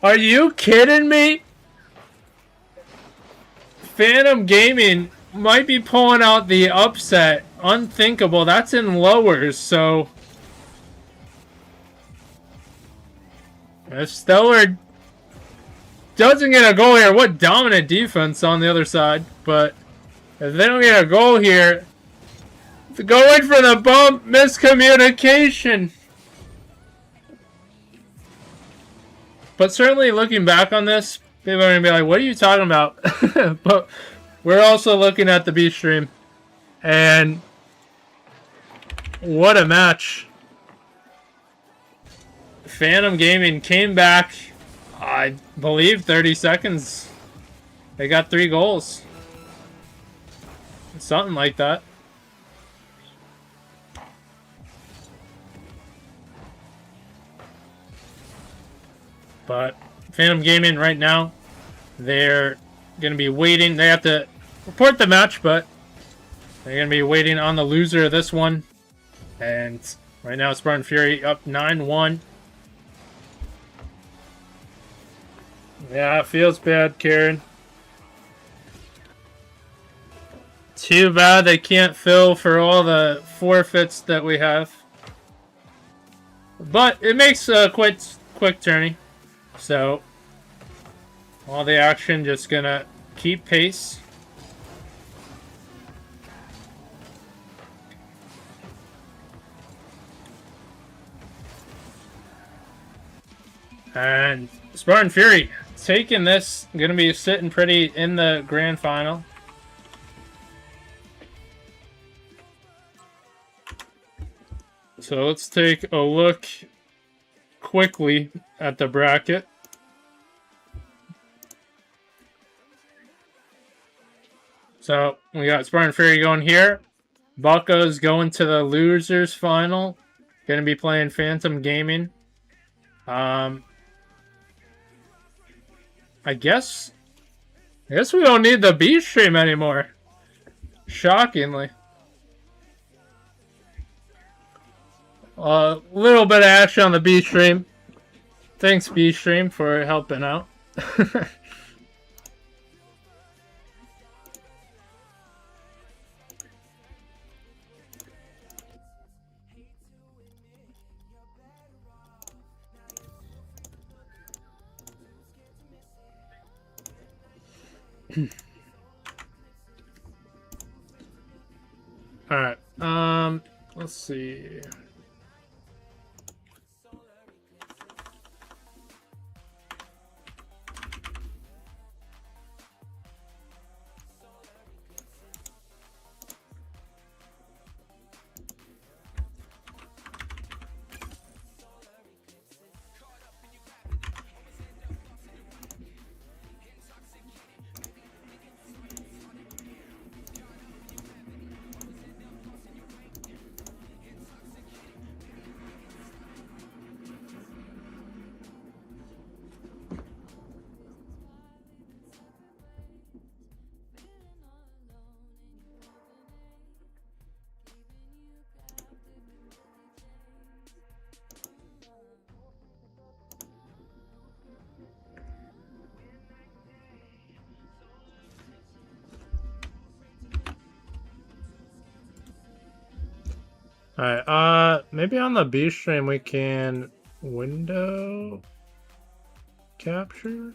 Are you kidding me? Phantom Gaming might be pulling out the upset. Unthinkable. That's in lowers, so If Stellar doesn't get a goal here, what dominant defense on the other side. But if they don't get a goal here, going for the bump, miscommunication. But certainly looking back on this, people are going to be like, what are you talking about? But we're also looking at the B stream. And what a match. Phantom Gaming came back, I believe, 30 seconds. They got 3 goals. Something like that. But Phantom Gaming right now, they're going to be waiting. They have to report the match, but they're going to be waiting on the loser of this one. And right now, Spartan Fury up 9-1. Yeah, it feels bad, Karen. Too bad they can't fill for all the forfeits that we have. But it makes a quick tourney. So, all the action just gonna keep pace. And Spartan Fury taking this, gonna be sitting pretty in the grand final. So let's take a look quickly at the bracket. So we got Spartan Fury going here. Bucko's going to the losers final. Gonna be playing Phantom Gaming. I guess we don't need the B stream anymore. Shockingly. A little bit of action on the B stream. Thanks, B stream, for helping out. Alright, let's see. Alright, maybe on the B stream we can window capture?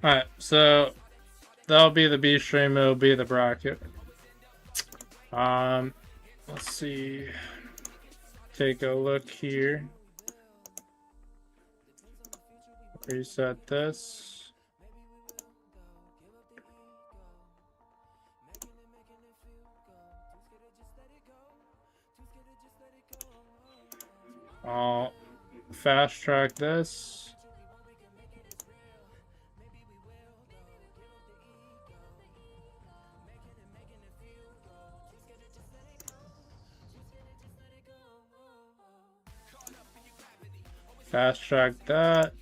Alright, so that'll be the B stream, it'll be the bracket. Let's see. Take a look here. Reset this. I'll fast track this. Fast track that.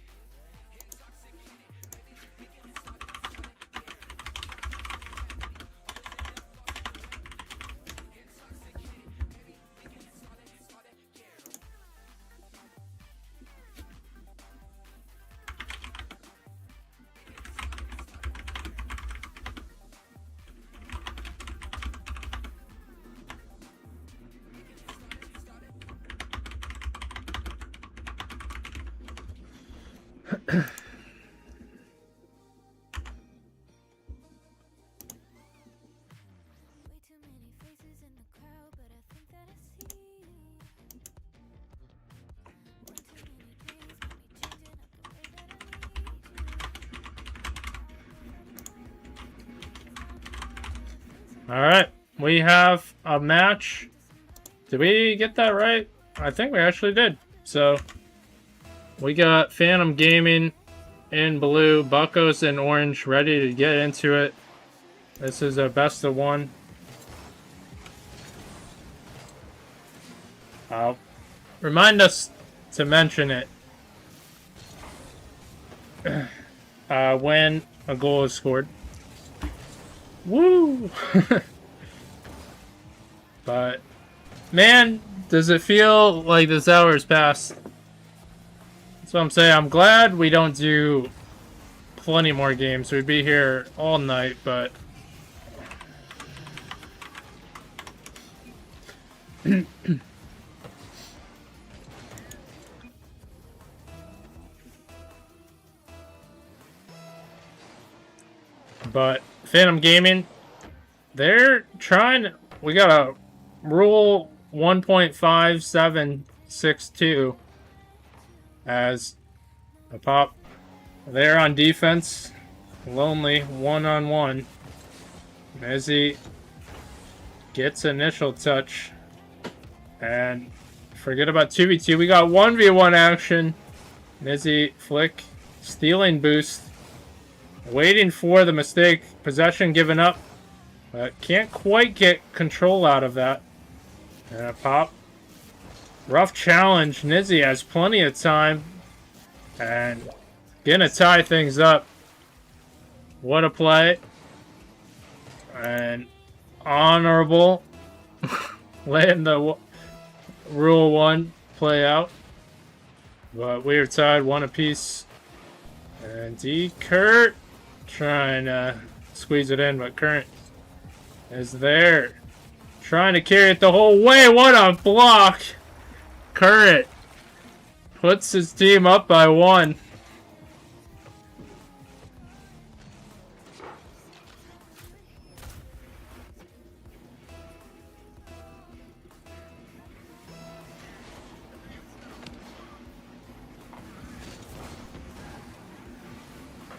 Way too many faces in the crowd, but I think that I see you. One too many days got me changing up the way that I need you. All right, we have a match. Did we get that right? I think we actually did. So we got Phantom Gaming in blue, Buckos in orange, ready to get into it. This is a best of one. Remind us to mention it when a goal is scored. Woo! But man, does it feel like this hour has passed? That's what I'm saying. I'm glad we don't do plenty more games. We'd be here all night, but but Phantom Gaming, they're trying. We got a rule 1.5762 as a pop. They're on defense, lonely, one-on-one. Mizzy gets initial touch, and forget about 2v2. We got 1v1 action. Mizzy flick, stealing boost, waiting for the mistake, possession given up, but can't quite get control out of that. And a pop. Rough challenge. Nizzy has plenty of time. And gonna tie things up. What a play. And honorable. Letting the Rule 1 play out. But we are tied 1 apiece. And D. Kurt trying to squeeze it in, but Current is there. Trying to carry it the whole way. What a block! Current puts his team up by 1.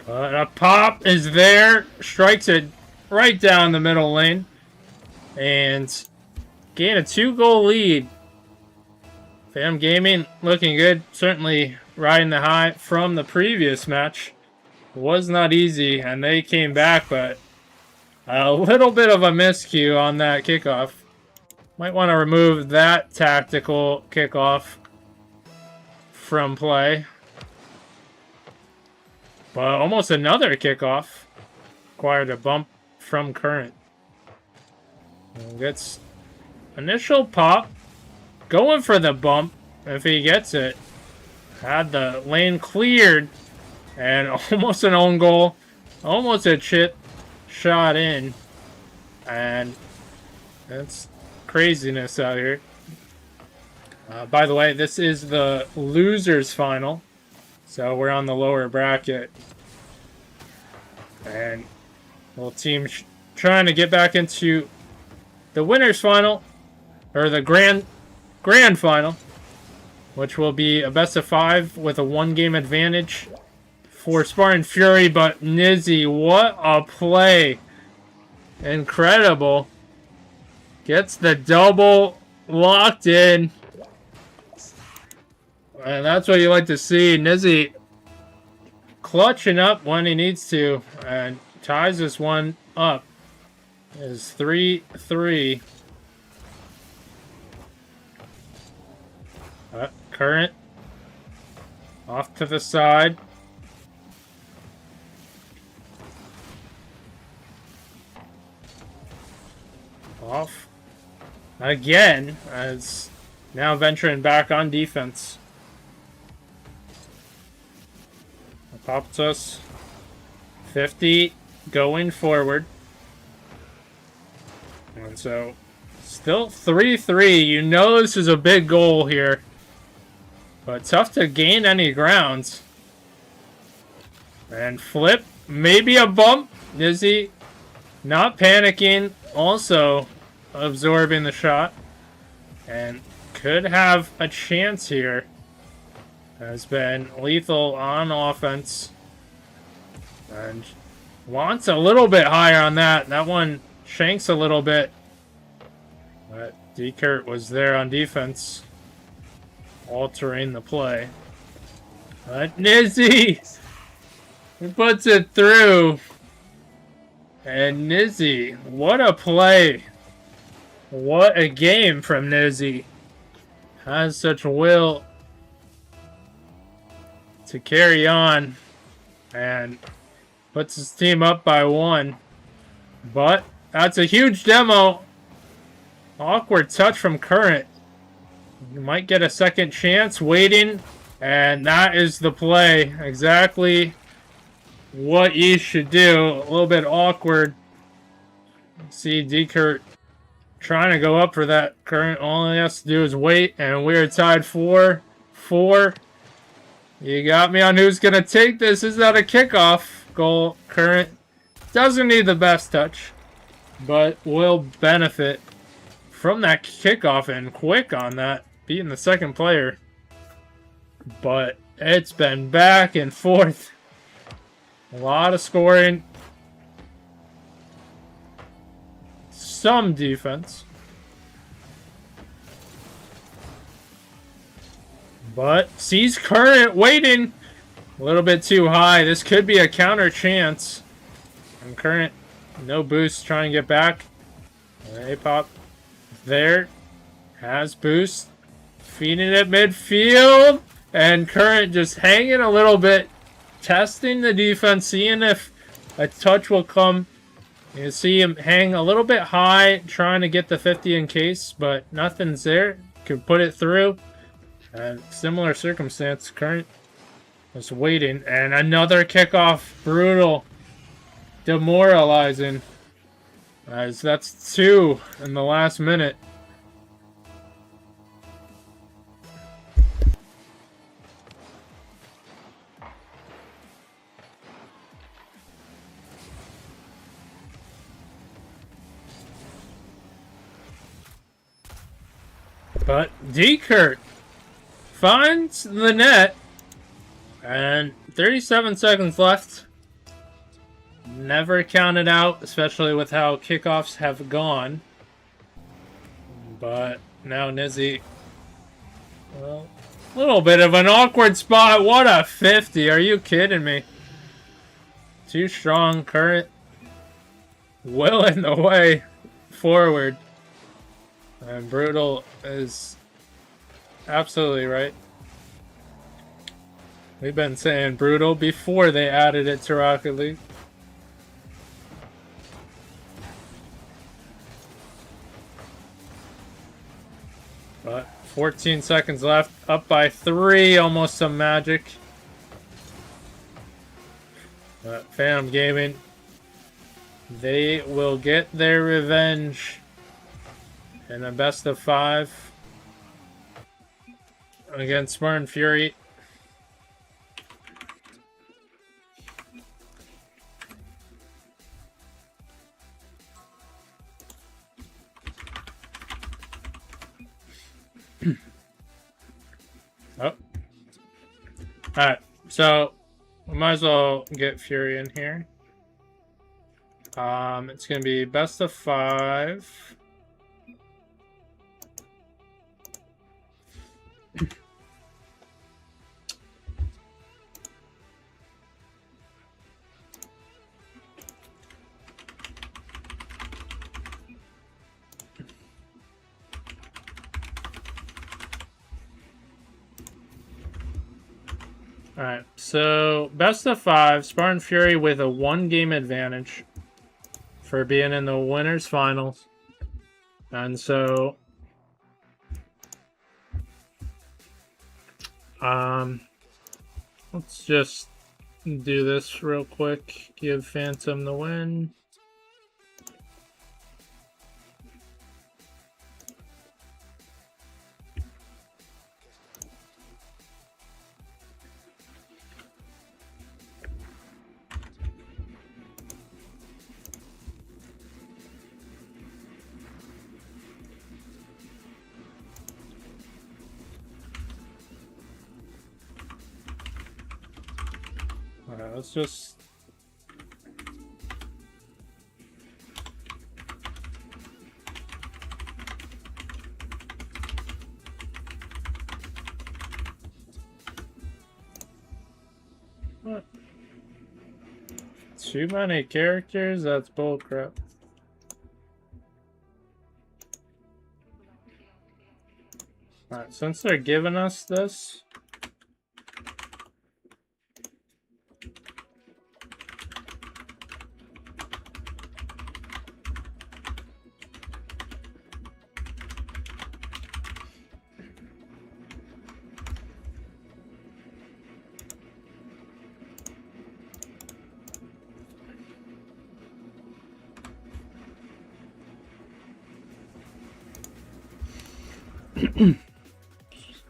But a pop is there. Strikes it right down the middle lane. And gain a 2-goal lead. Phantom Gaming looking good. Certainly riding the high from the previous match. Was not easy, and they came back, but a little bit of a miscue on that kickoff. Might want to remove that tactical kickoff from play. But almost another kickoff. Required a bump from Current. And gets initial pop. Going for the bump if he gets it. Had the lane cleared. And almost an own goal. Almost a chip shot in. And that's craziness out here. By the way, this is the losers final. So we're on the lower bracket. And little team trying to get back into the winners final. Or the grand final. Which will be a best of 5 with a 1-game advantage for Spartan Fury. But Nizzy, what a play. Incredible. Gets the double locked in. And that's what you like to see. Nizzy clutching up when he needs to. And ties this one up. Is 3-3. Current. Off to the side. Off. Again. As now venturing back on defense. Pops us 50 going forward. And so still 3-3. You know this is a big goal here. But tough to gain any grounds. And flip. Maybe a bump. Nizzy not panicking. Also absorbing the shot. And could have a chance here. Has been lethal on offense. And wants a little bit higher on that. That one shanks a little bit. But D-Kurt was there on defense. Altering the play. But Nizzy puts it through. And Nizzy, what a play. What a game from Nizzy. Has such will to carry on. And puts his team up by 1. But that's a huge demo. Awkward touch from Current. You might get a second chance. Waiting. And that is the play. Exactly what you should do. A little bit awkward. See D-Kurt trying to go up for that. Current, all he has to do is wait. And we're tied 4-4. You got me on who's going to take this. Is that a kickoff goal? Current doesn't need the best touch, but will benefit from that kickoff and quick on that. Beating the second player. But it's been back and forth. A lot of scoring. Some defense. But sees Current waiting. A little bit too high. This could be a counter chance. And Current, no boost, trying to get back. A-Pop there. Has boost. Feeding it midfield. And Current just hanging a little bit. Testing the defense. Seeing if a touch will come. You see him hang a little bit high. Trying to get the 50 in case. But nothing's there. Could put it through. And similar circumstance. Current was waiting. And another kickoff. Brutal. Demoralizing. As that's 2 in the last minute. But D-Kurt finds the net. And 37 seconds left. Never counted out, especially with how kickoffs have gone. But now Nizzy, well, a little bit of an awkward spot. What a 50. Are you kidding me? Too strong. Current willing the way forward. And Brutal is absolutely right. We've been saying Brutal before they added it to Rocket League. But 14 seconds left. Up by 3. Almost some magic. But Phantom Gaming, they will get their revenge in a best of 5 against Spartan Fury. Oh. Alright, so we might as well get Fury in here. It's gonna be best of 5. Alright, so best of 5, Spartan Fury with a 1-game advantage for being in the winners finals. And so let's just do this real quick. Give Phantom the win. let's just... What? Too many characters? That's bullcrap. Alright, since they're giving us this...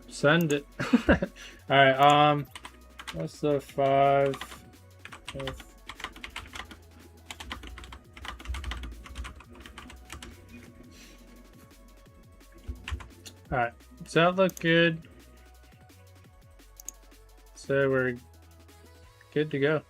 Send it. Alright, what's the 5? Alright, does that look good? So we're good to go.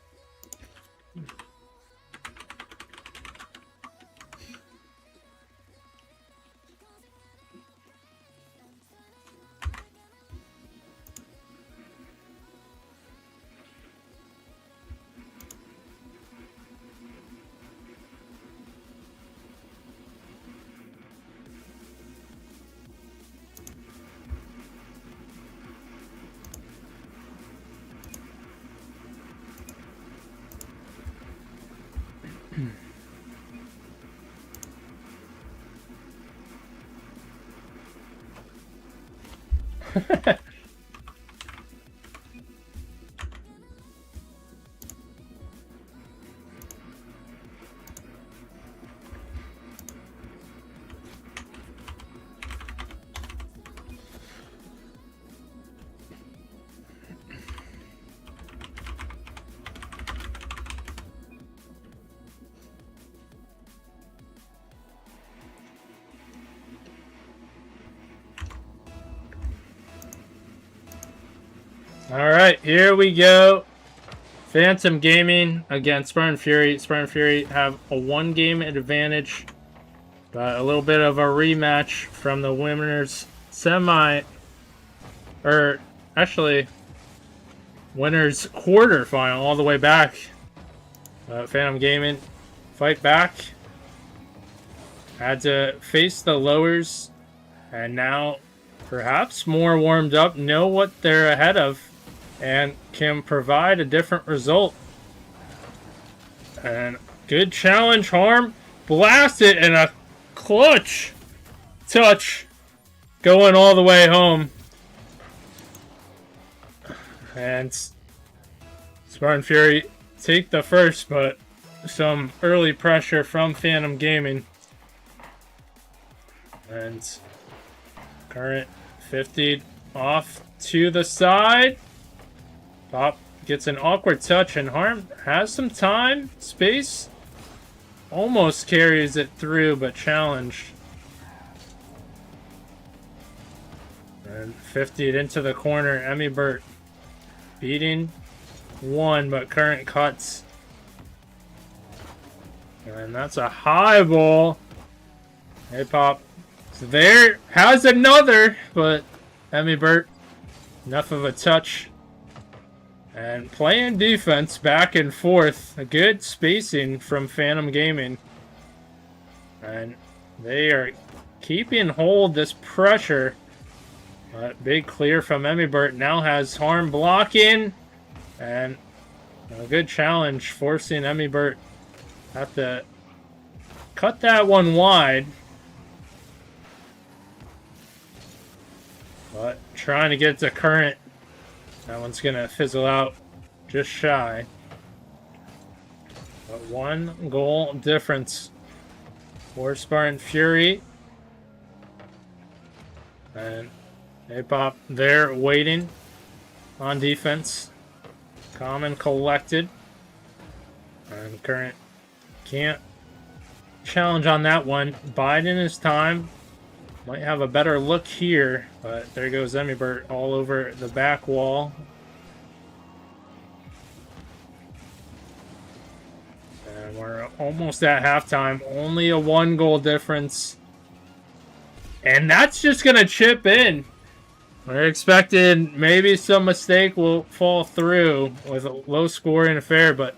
Alright, here we go. Phantom Gaming against Spartan Fury. Spartan Fury have a 1-game advantage. But a little bit of a rematch from the winners semi... Or, actually, winners quarterfinal all the way back. Phantom Gaming fight back. Had to face the lowers. And now, perhaps more warmed up, know what they're ahead of. And can provide a different result. And good challenge, Harm. Blast it in a clutch touch. Going all the way home. And Spartan Fury take the first, but some early pressure from Phantom Gaming. And current 50 off to the side. Pop gets an awkward touch, and Harm has some time, space. Almost carries it through, but challenged. And 50 into the corner. Emmy Burt beating 1, but current cuts. And that's a high ball. Hey, Pop. So there has another, but Emmy Burt, enough of a touch. And playing defense back and forth. A good spacing from Phantom Gaming. And they are keeping hold this pressure. But big clear from Emmy Burt. Now has Harm blocking. And a good challenge forcing Emmy Burt. Have to cut that one wide. But trying to get to current. That one's going to fizzle out just shy. But 1 goal difference for Spartan Fury. And A-Pop there waiting on defense. Calm and collected. And current can't challenge on that one. Biding his time. Might have a better look here, but there goes Emmy Burt all over the back wall. We're almost at halftime. Only a 1-goal difference. And that's just going to chip in. We're expecting maybe some mistake will fall through with a low scoring affair, but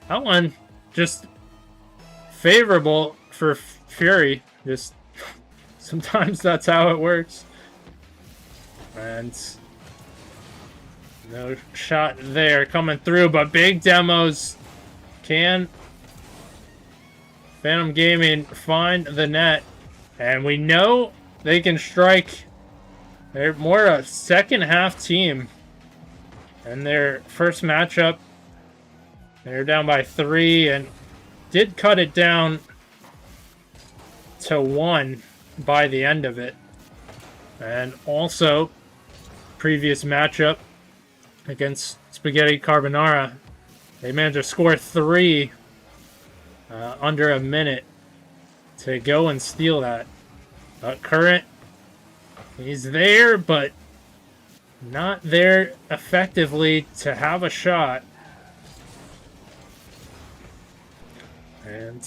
that one just favorable for Fury. Just sometimes that's how it works. And no shot there coming through, but big demos. Can Phantom Gaming find the net? And we know they can strike. They're more a second half team. And their first matchup, they're down by 3 and did cut it down to 1 by the end of it. And also, previous matchup against Spaghetti Carbonara, they managed to score 3 under a minute to go and steal that. Current, he's there, but not there effectively to have a shot. And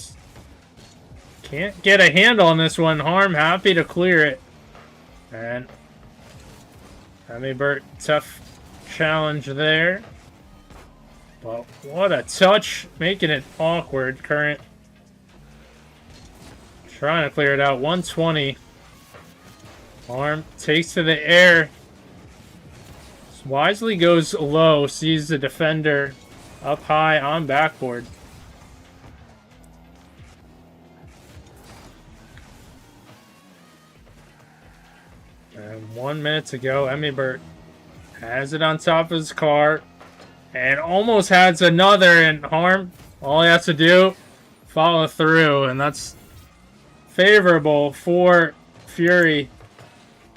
can't get a handle on this one. Harm happy to clear it. And Burt, tough challenge there. But what a touch, making it awkward. Current trying to clear it out. 120. Arm takes to the air. Wisely goes low, sees the defender up high on backboard. And 1 minute to go. Burt has it on top of his car. And almost has another, and Harm, all he has to do, follow through, and that's favorable for Fury.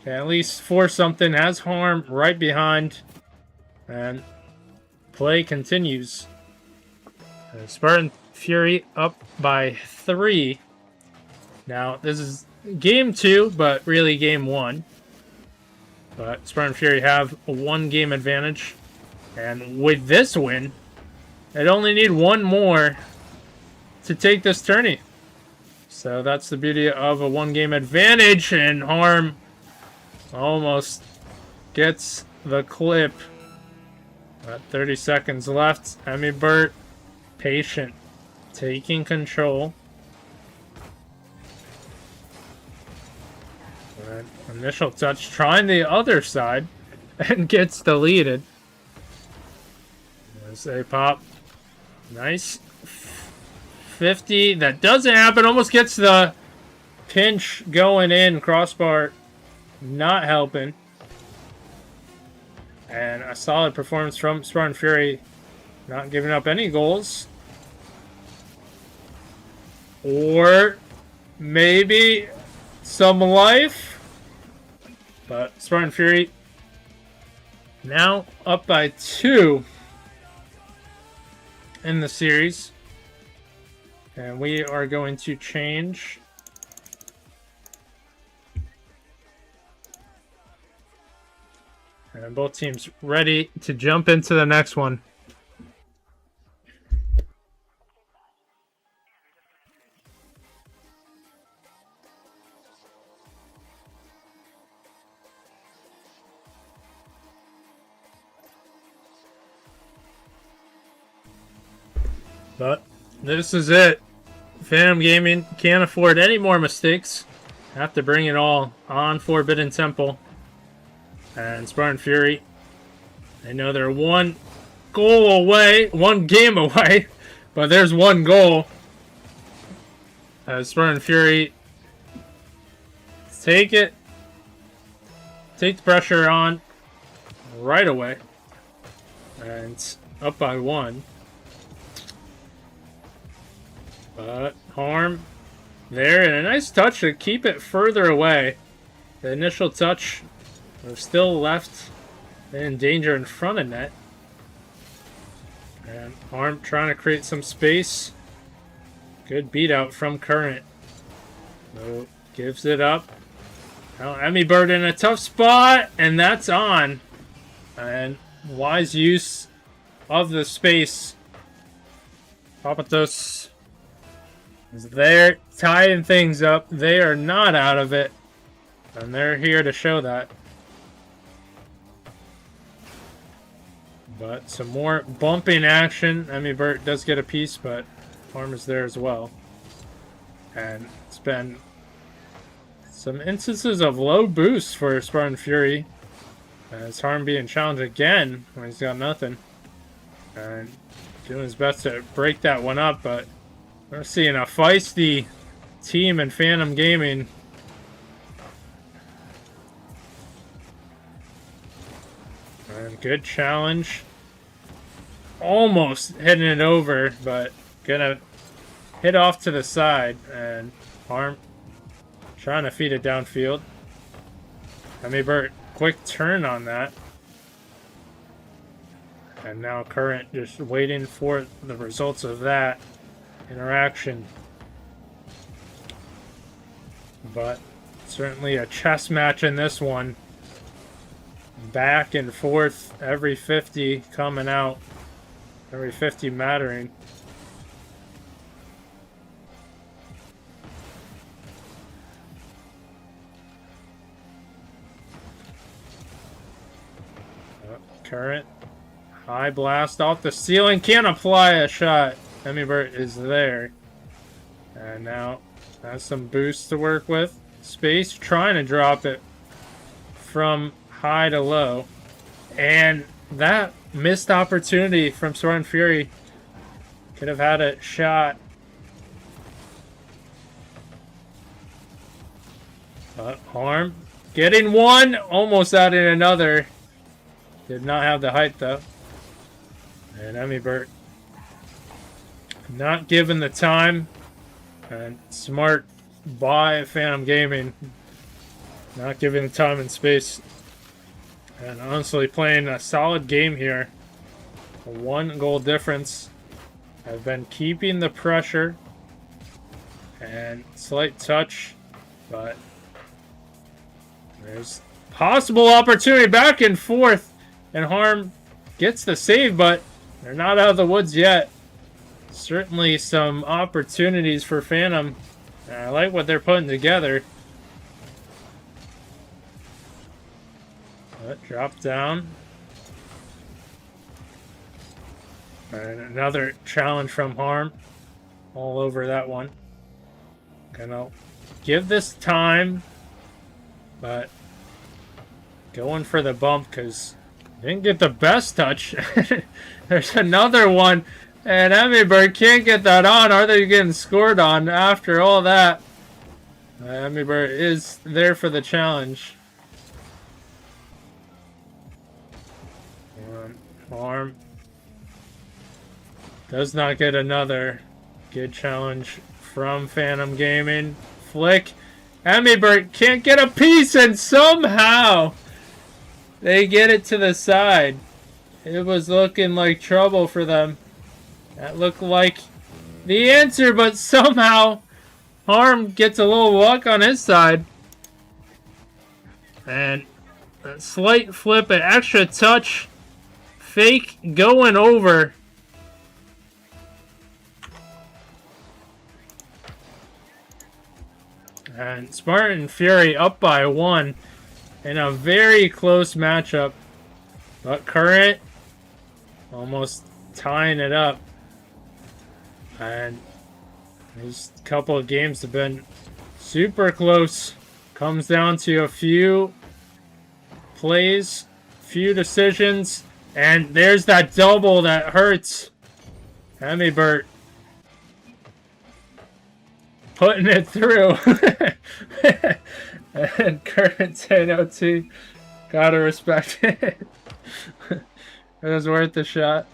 Can at least force something, has Harm right behind, and play continues. Spartan Fury up by 3. Now, this is game 2, but really game 1. But Spartan Fury have a 1-game advantage. And with this win, they'd only need 1 more to take this tourney. So that's the beauty of a 1-game advantage. And Harm almost gets the clip. 30 seconds left. Burt, patient, taking control. And initial touch, trying the other side, and gets deleted. Say pop. Nice. 50. That doesn't happen. Almost gets the pinch going in. Crossbar not helping. And a solid performance from Spartan Fury. Not giving up any goals. Or maybe some life. But Spartan Fury now up by 2 in the series. And we are going to change and both teams ready to jump into the next one. But this is it. Phantom Gaming can't afford any more mistakes. Have to bring it all on Forbidden Temple. And Spartan Fury, they know they're 1 goal away, 1 game away, but there's 1 goal. As Spartan Fury take the pressure on right away. And up by 1. But Harm there, and a nice touch to keep it further away. The initial touch was still left in danger in front of net. And Harm trying to create some space. Good beat out from Current. So gives it up. Now Burt in a tough spot, and that's on. And wise use of the space. Papatos They're tying things up. They are not out of it. And they're here to show that. But some more bumping action. I mean, Bert does get a piece, but Harm is there as well. And it's been some instances of low boosts for Spartan Fury. As Harm being challenged again when he's got nothing. And doing his best to break that one up, but we're seeing a feisty team in Phantom Gaming. And good challenge. Almost hitting it over, but gonna hit off to the side. And Harm trying to feed it downfield. I mean, Bert, quick turn on that. And now Current just waiting for the results of that interaction. But certainly a chess match in this one. Back and forth, every 50 coming out. Every 50 mattering. Current. High blast off the ceiling. Can't apply a shot. Emibert is there. And now has some boosts to work with. Space trying to drop it from high to low. And that missed opportunity from Spartan Fury. Could have had a shot. But Harm getting one. Almost adding another. Did not have the height though. And Emibert not given the time. And smart by Phantom Gaming. Not giving the time and space. And honestly playing a solid game here. A 1 goal difference. I've been keeping the pressure. And slight touch. But there's possible opportunity back and forth. And Harm gets the save, but they're not out of the woods yet. Certainly some opportunities for Phantom. And I like what they're putting together. Drop down. And another challenge from Harm. All over that one. Gonna give this time. But going for the bump because didn't get the best touch. There's another one. And Emibert can't get that on. Are they getting scored on after all that? Emibert is there for the challenge. Harm does not get another. Good challenge from Phantom Gaming. Flick. Emibert can't get a piece, and somehow they get it to the side. It was looking like trouble for them. That looked like the answer, but somehow Harm gets a little luck on his side. And a slight flip, an extra touch. Fake going over. And Spartan Fury up by 1 in a very close matchup. But Current almost tying it up. And these couple of games have been super close. Comes down to a few plays, few decisions. And there's that double that hurts. Emibert putting it through. And Current saying OT. Gotta respect it. It was worth the shot.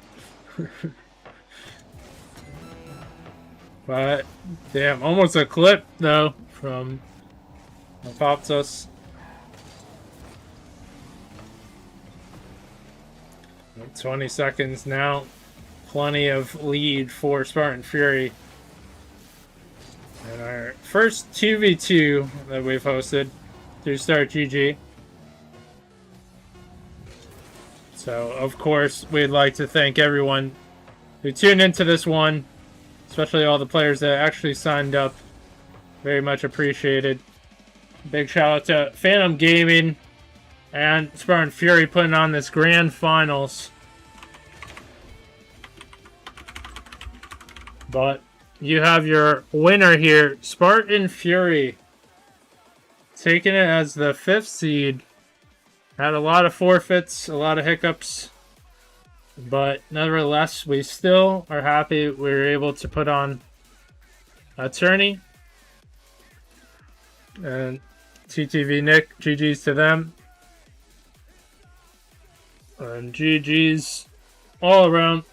But, damn, almost a clip, though, from Apoptos. 20 seconds now. Plenty of lead for Spartan Fury. And our first 2v2 that we've hosted through Start GG. So, of course, we'd like to thank everyone who tuned into this one. especially all the players that actually signed up. Very much appreciated. Big shout out to Phantom Gaming and Spartan Fury putting on this grand finals. But you have your winner here, Spartan Fury, taking it as the 5th seed. Had a lot of forfeits, a lot of hiccups, but nevertheless, we still are happy we were able to put on a tourney. And TTV Nick, GG's to them. And GG's all around.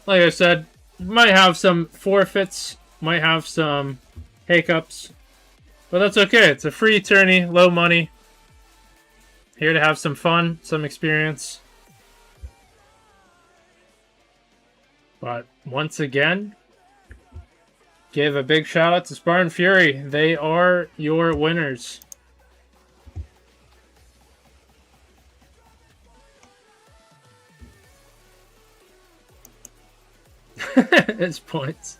Like I said, might have some forfeits, might have some hiccups, but that's okay. It's a free tourney, low money. Here to have some fun, some experience. But once again, give a big shout out to Spartan Fury. They are your winners. It's points.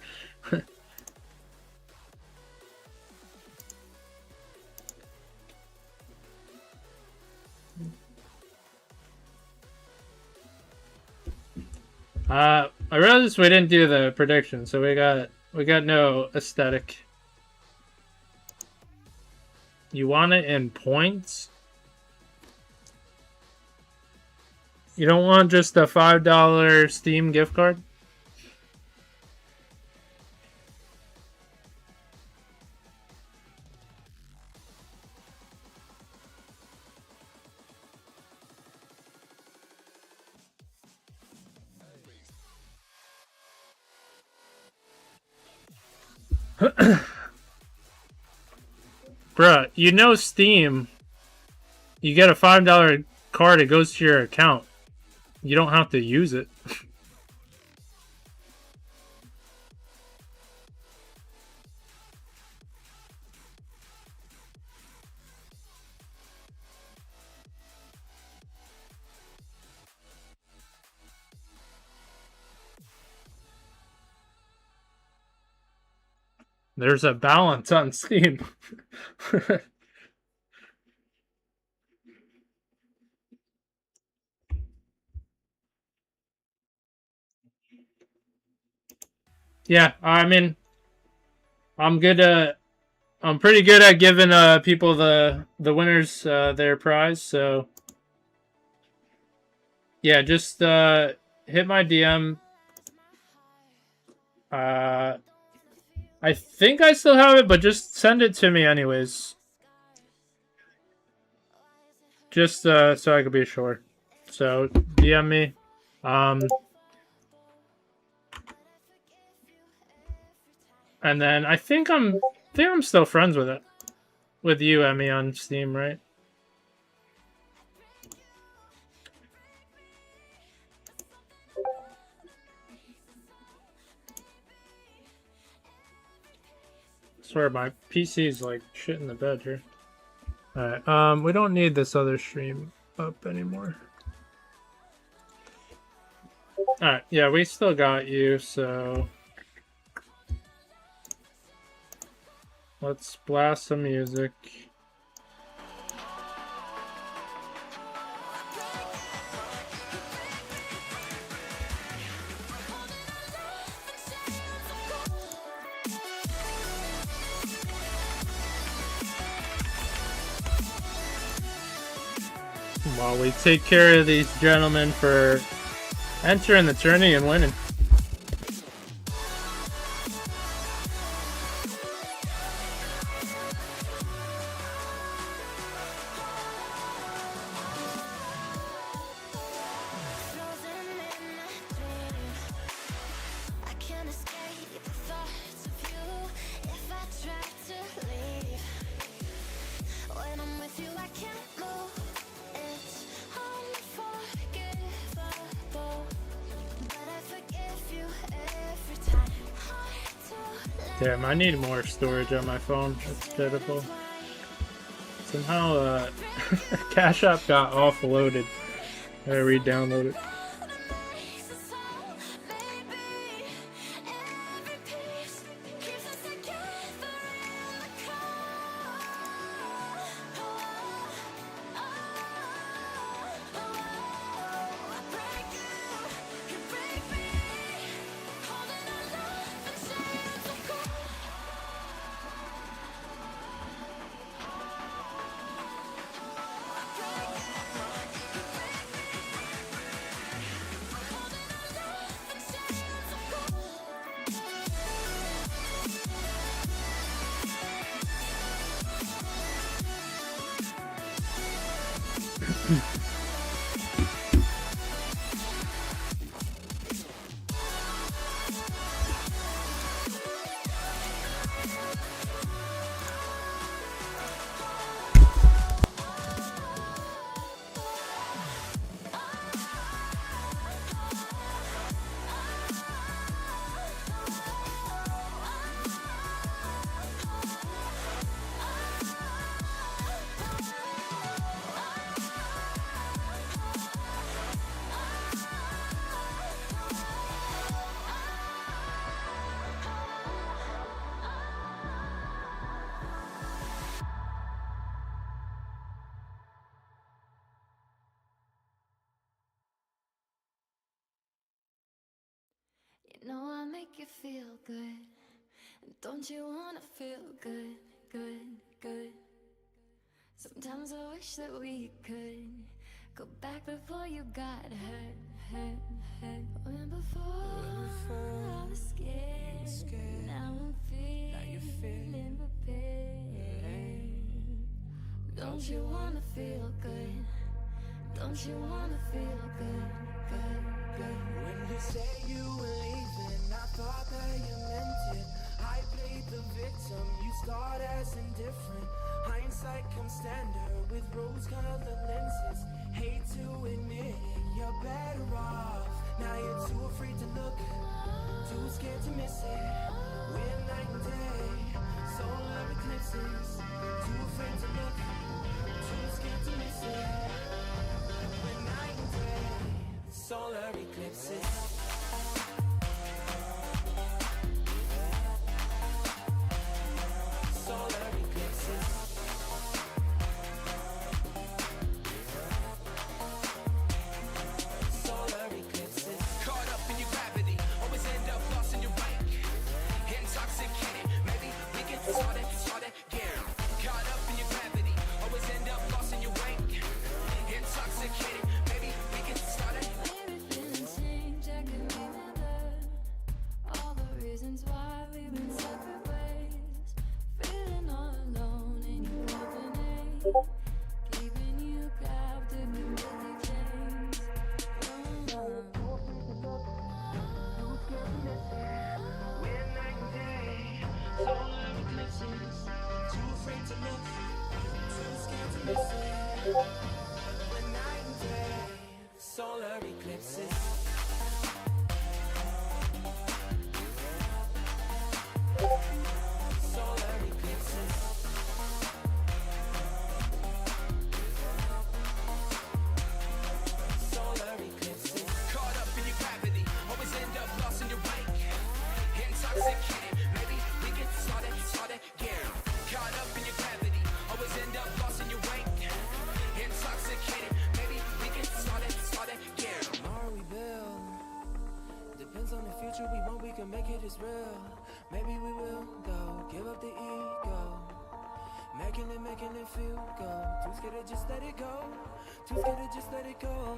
I realized we didn't do the prediction, so we got no aesthetic. You want it in points? You don't want just a $5 Steam gift card? Bruh, you know Steam, you get a $5 card, it goes to your account. You don't have to use it. There's a balance on Steam. Yeah, I mean, I'm pretty good at giving people the winners their prize, so yeah, just hit my DM. I think I still have it, but just send it to me anyways. Just so I could be sure. So DM me. And then I think I'm still friends with it. With you, Emmy, on Steam, right? I swear my PC is like shit in the bed here. Alright, we don't need this other stream up anymore. Alright, yeah, we still got you, so let's blast some music. While we take care of these gentlemen for entering the tourney and winning. Damn, I need more storage on my phone. That's pitiful. Somehow, Cash App got offloaded. I gotta re-download it. You know I make you feel good. Don't you wanna feel good, good, good? Sometimes I wish that we could go back before you got hurt, hurt, hurt. When before I was scared, now I'm feeling prepared. Don't you wanna feel good? Don't you wanna feel good, good, good? When you say you were leaving, I thought that you meant it. I played the victim, you starred as indifferent. Hindsight comes standard with rose-colored lenses. Hate to admit it, you're better off. Now you're too afraid to look, too scared to miss it. We're night and day, solar eclipses. Too afraid to look, too scared to miss it. We're night and day, solar eclipses. Solar eclipses. Solar eclipses. Caught up in your gravity, always end up lost in your wake. Intoxicated, maybe we can start again. Caught up in your gravity, always end up lost in your wake. Intoxicated, maybe we can start it. Maybe feelings change, I can remember all the reasons why we've been separate ways. Feeling all alone and you open keeping you captive in busy chains. We're night and day, solar eclipses. Too afraid to look, too scared to miss it. We're night and day, solar eclipses. Solar eclipses. Solar eclipses. Caught up in your gravity, always end up lost in your wake. Intoxicated, maybe we can start again. Caught up in your gravity, always end up lost in your wake. Intoxicated, maybe we can start again. Tomorrow we build. Depends on the future we want, we can make it as real. Maybe we will, though. Give up the ego. Making it feel good. Too scared to just let it go. Too scared to just let it go.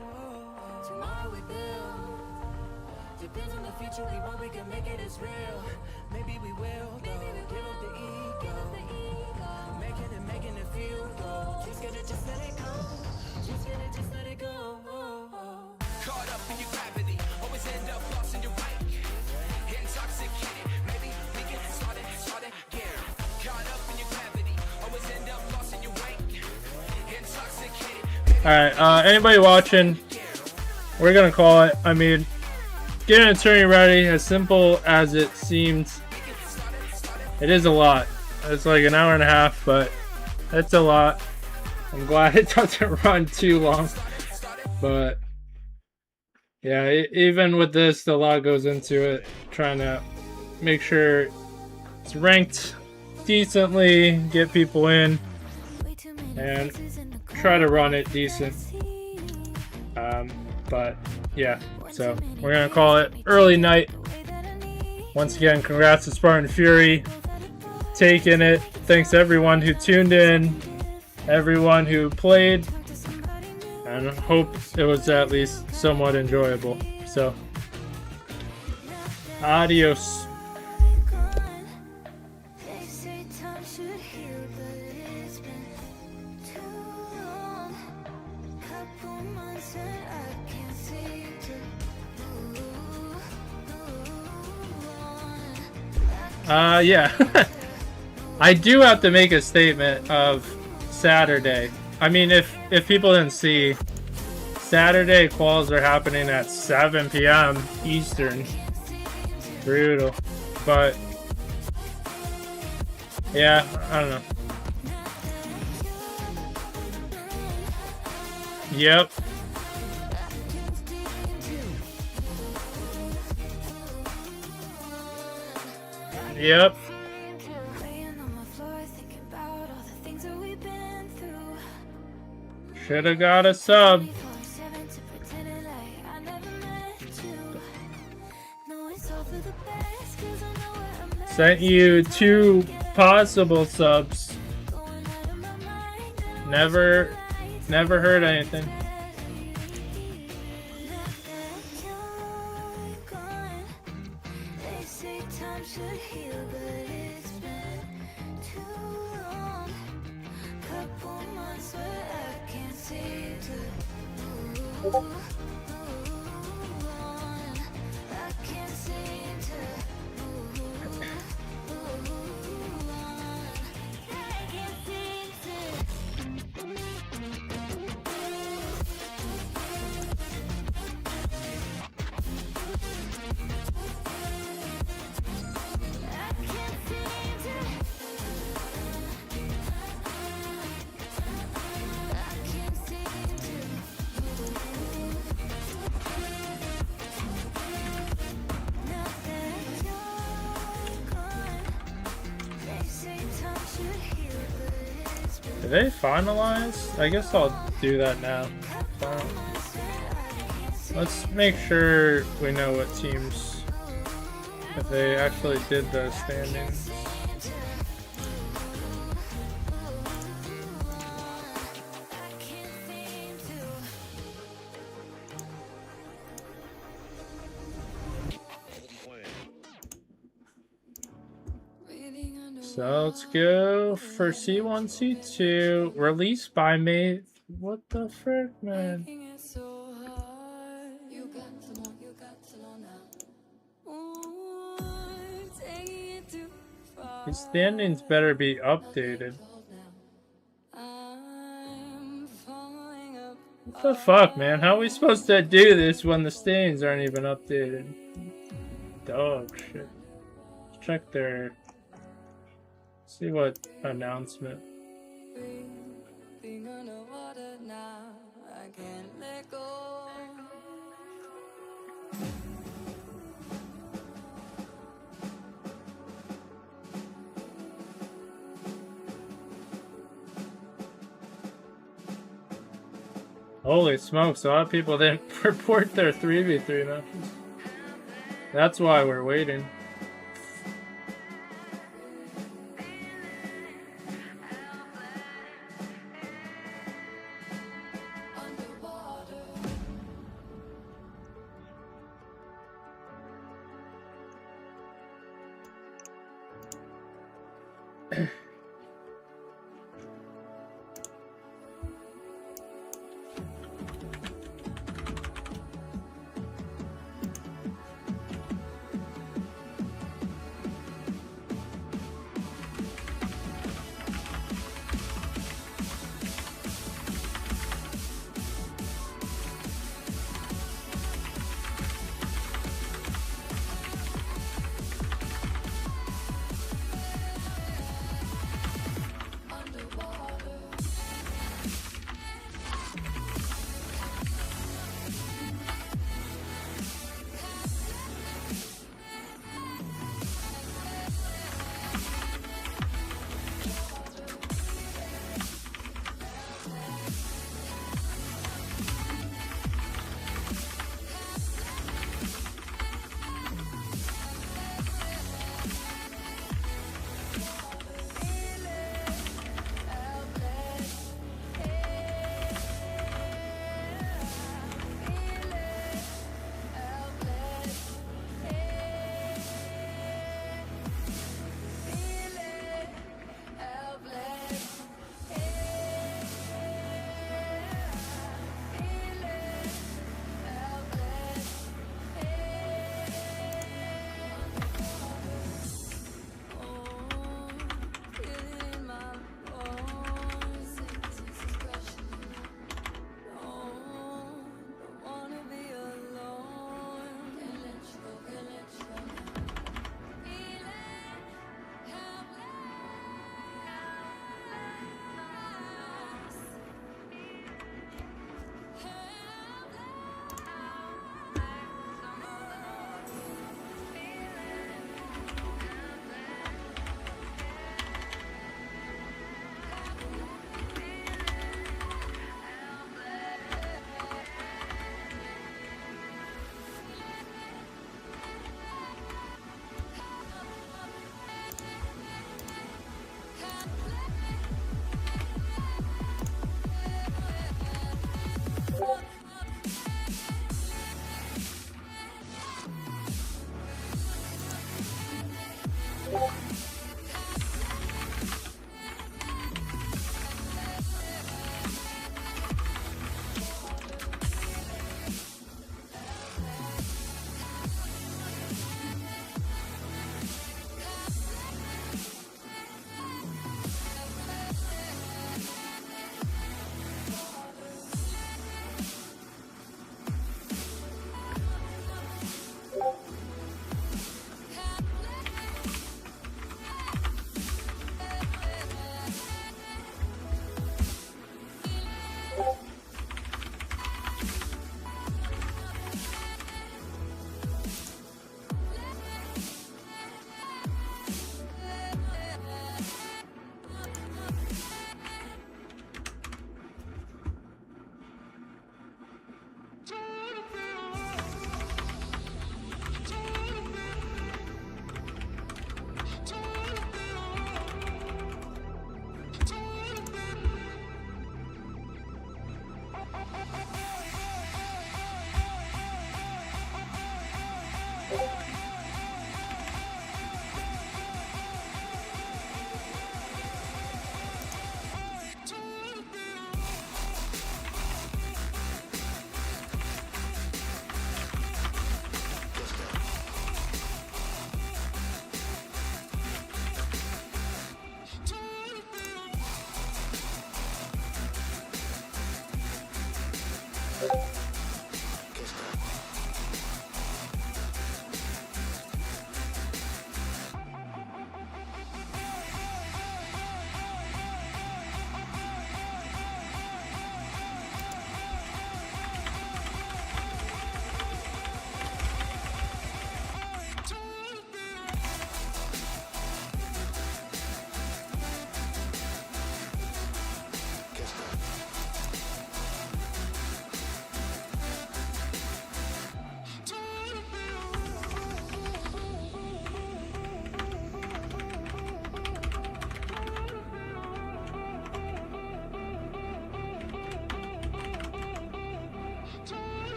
Tomorrow we build. Depends on the future we want, we can make it as real. Maybe we will, though. Give up the ego. Making it feel good. Too scared to just let it go. Too scared to just let it go. Caught up in your gravity, always end up lost in your wake. Intoxicated, maybe we can start again. Caught up in your gravity, always end up lost in your wake. Intoxicated, maybe Alright, anybody watching, we're gonna call it. I mean, getting an attorney ready, as simple as it seems, it is a lot. It's like an hour and a half, but it's a lot. I'm glad it doesn't run too long. But yeah, even with this, a lot goes into it. Trying to make sure it's ranked decently, get people in, and try to run it decent. But yeah, so we're gonna call it early night. Once again, congrats to Spartan Fury taking it. Thanks to everyone who tuned in, everyone who played, and hope it was at least somewhat enjoyable. So, adios. They say time should heal, but it's been too long. Cut Yeah. I do have to make a statement of Saturday. I mean, if people didn't see, Saturday quals are happening at 7 p.m. Eastern. Brutal. But yeah, I don't know. Yep. Yep. Shoulda got a sub. Sent you 2 possible subs. Never heard anything. Did they finalize? I guess I'll do that now. Let's make sure we know what teams, if they actually did the standings. So let's go for C1, C2. Released by May. What the frick, man? These standings better be updated. What the fuck, man? How are we supposed to do this when the standings aren't even updated? Dog shit. Let's check their... See what announcement. Holy smokes, a lot of people didn't report their 3v3 matches. That's why we're waiting.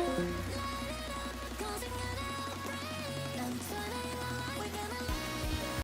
you.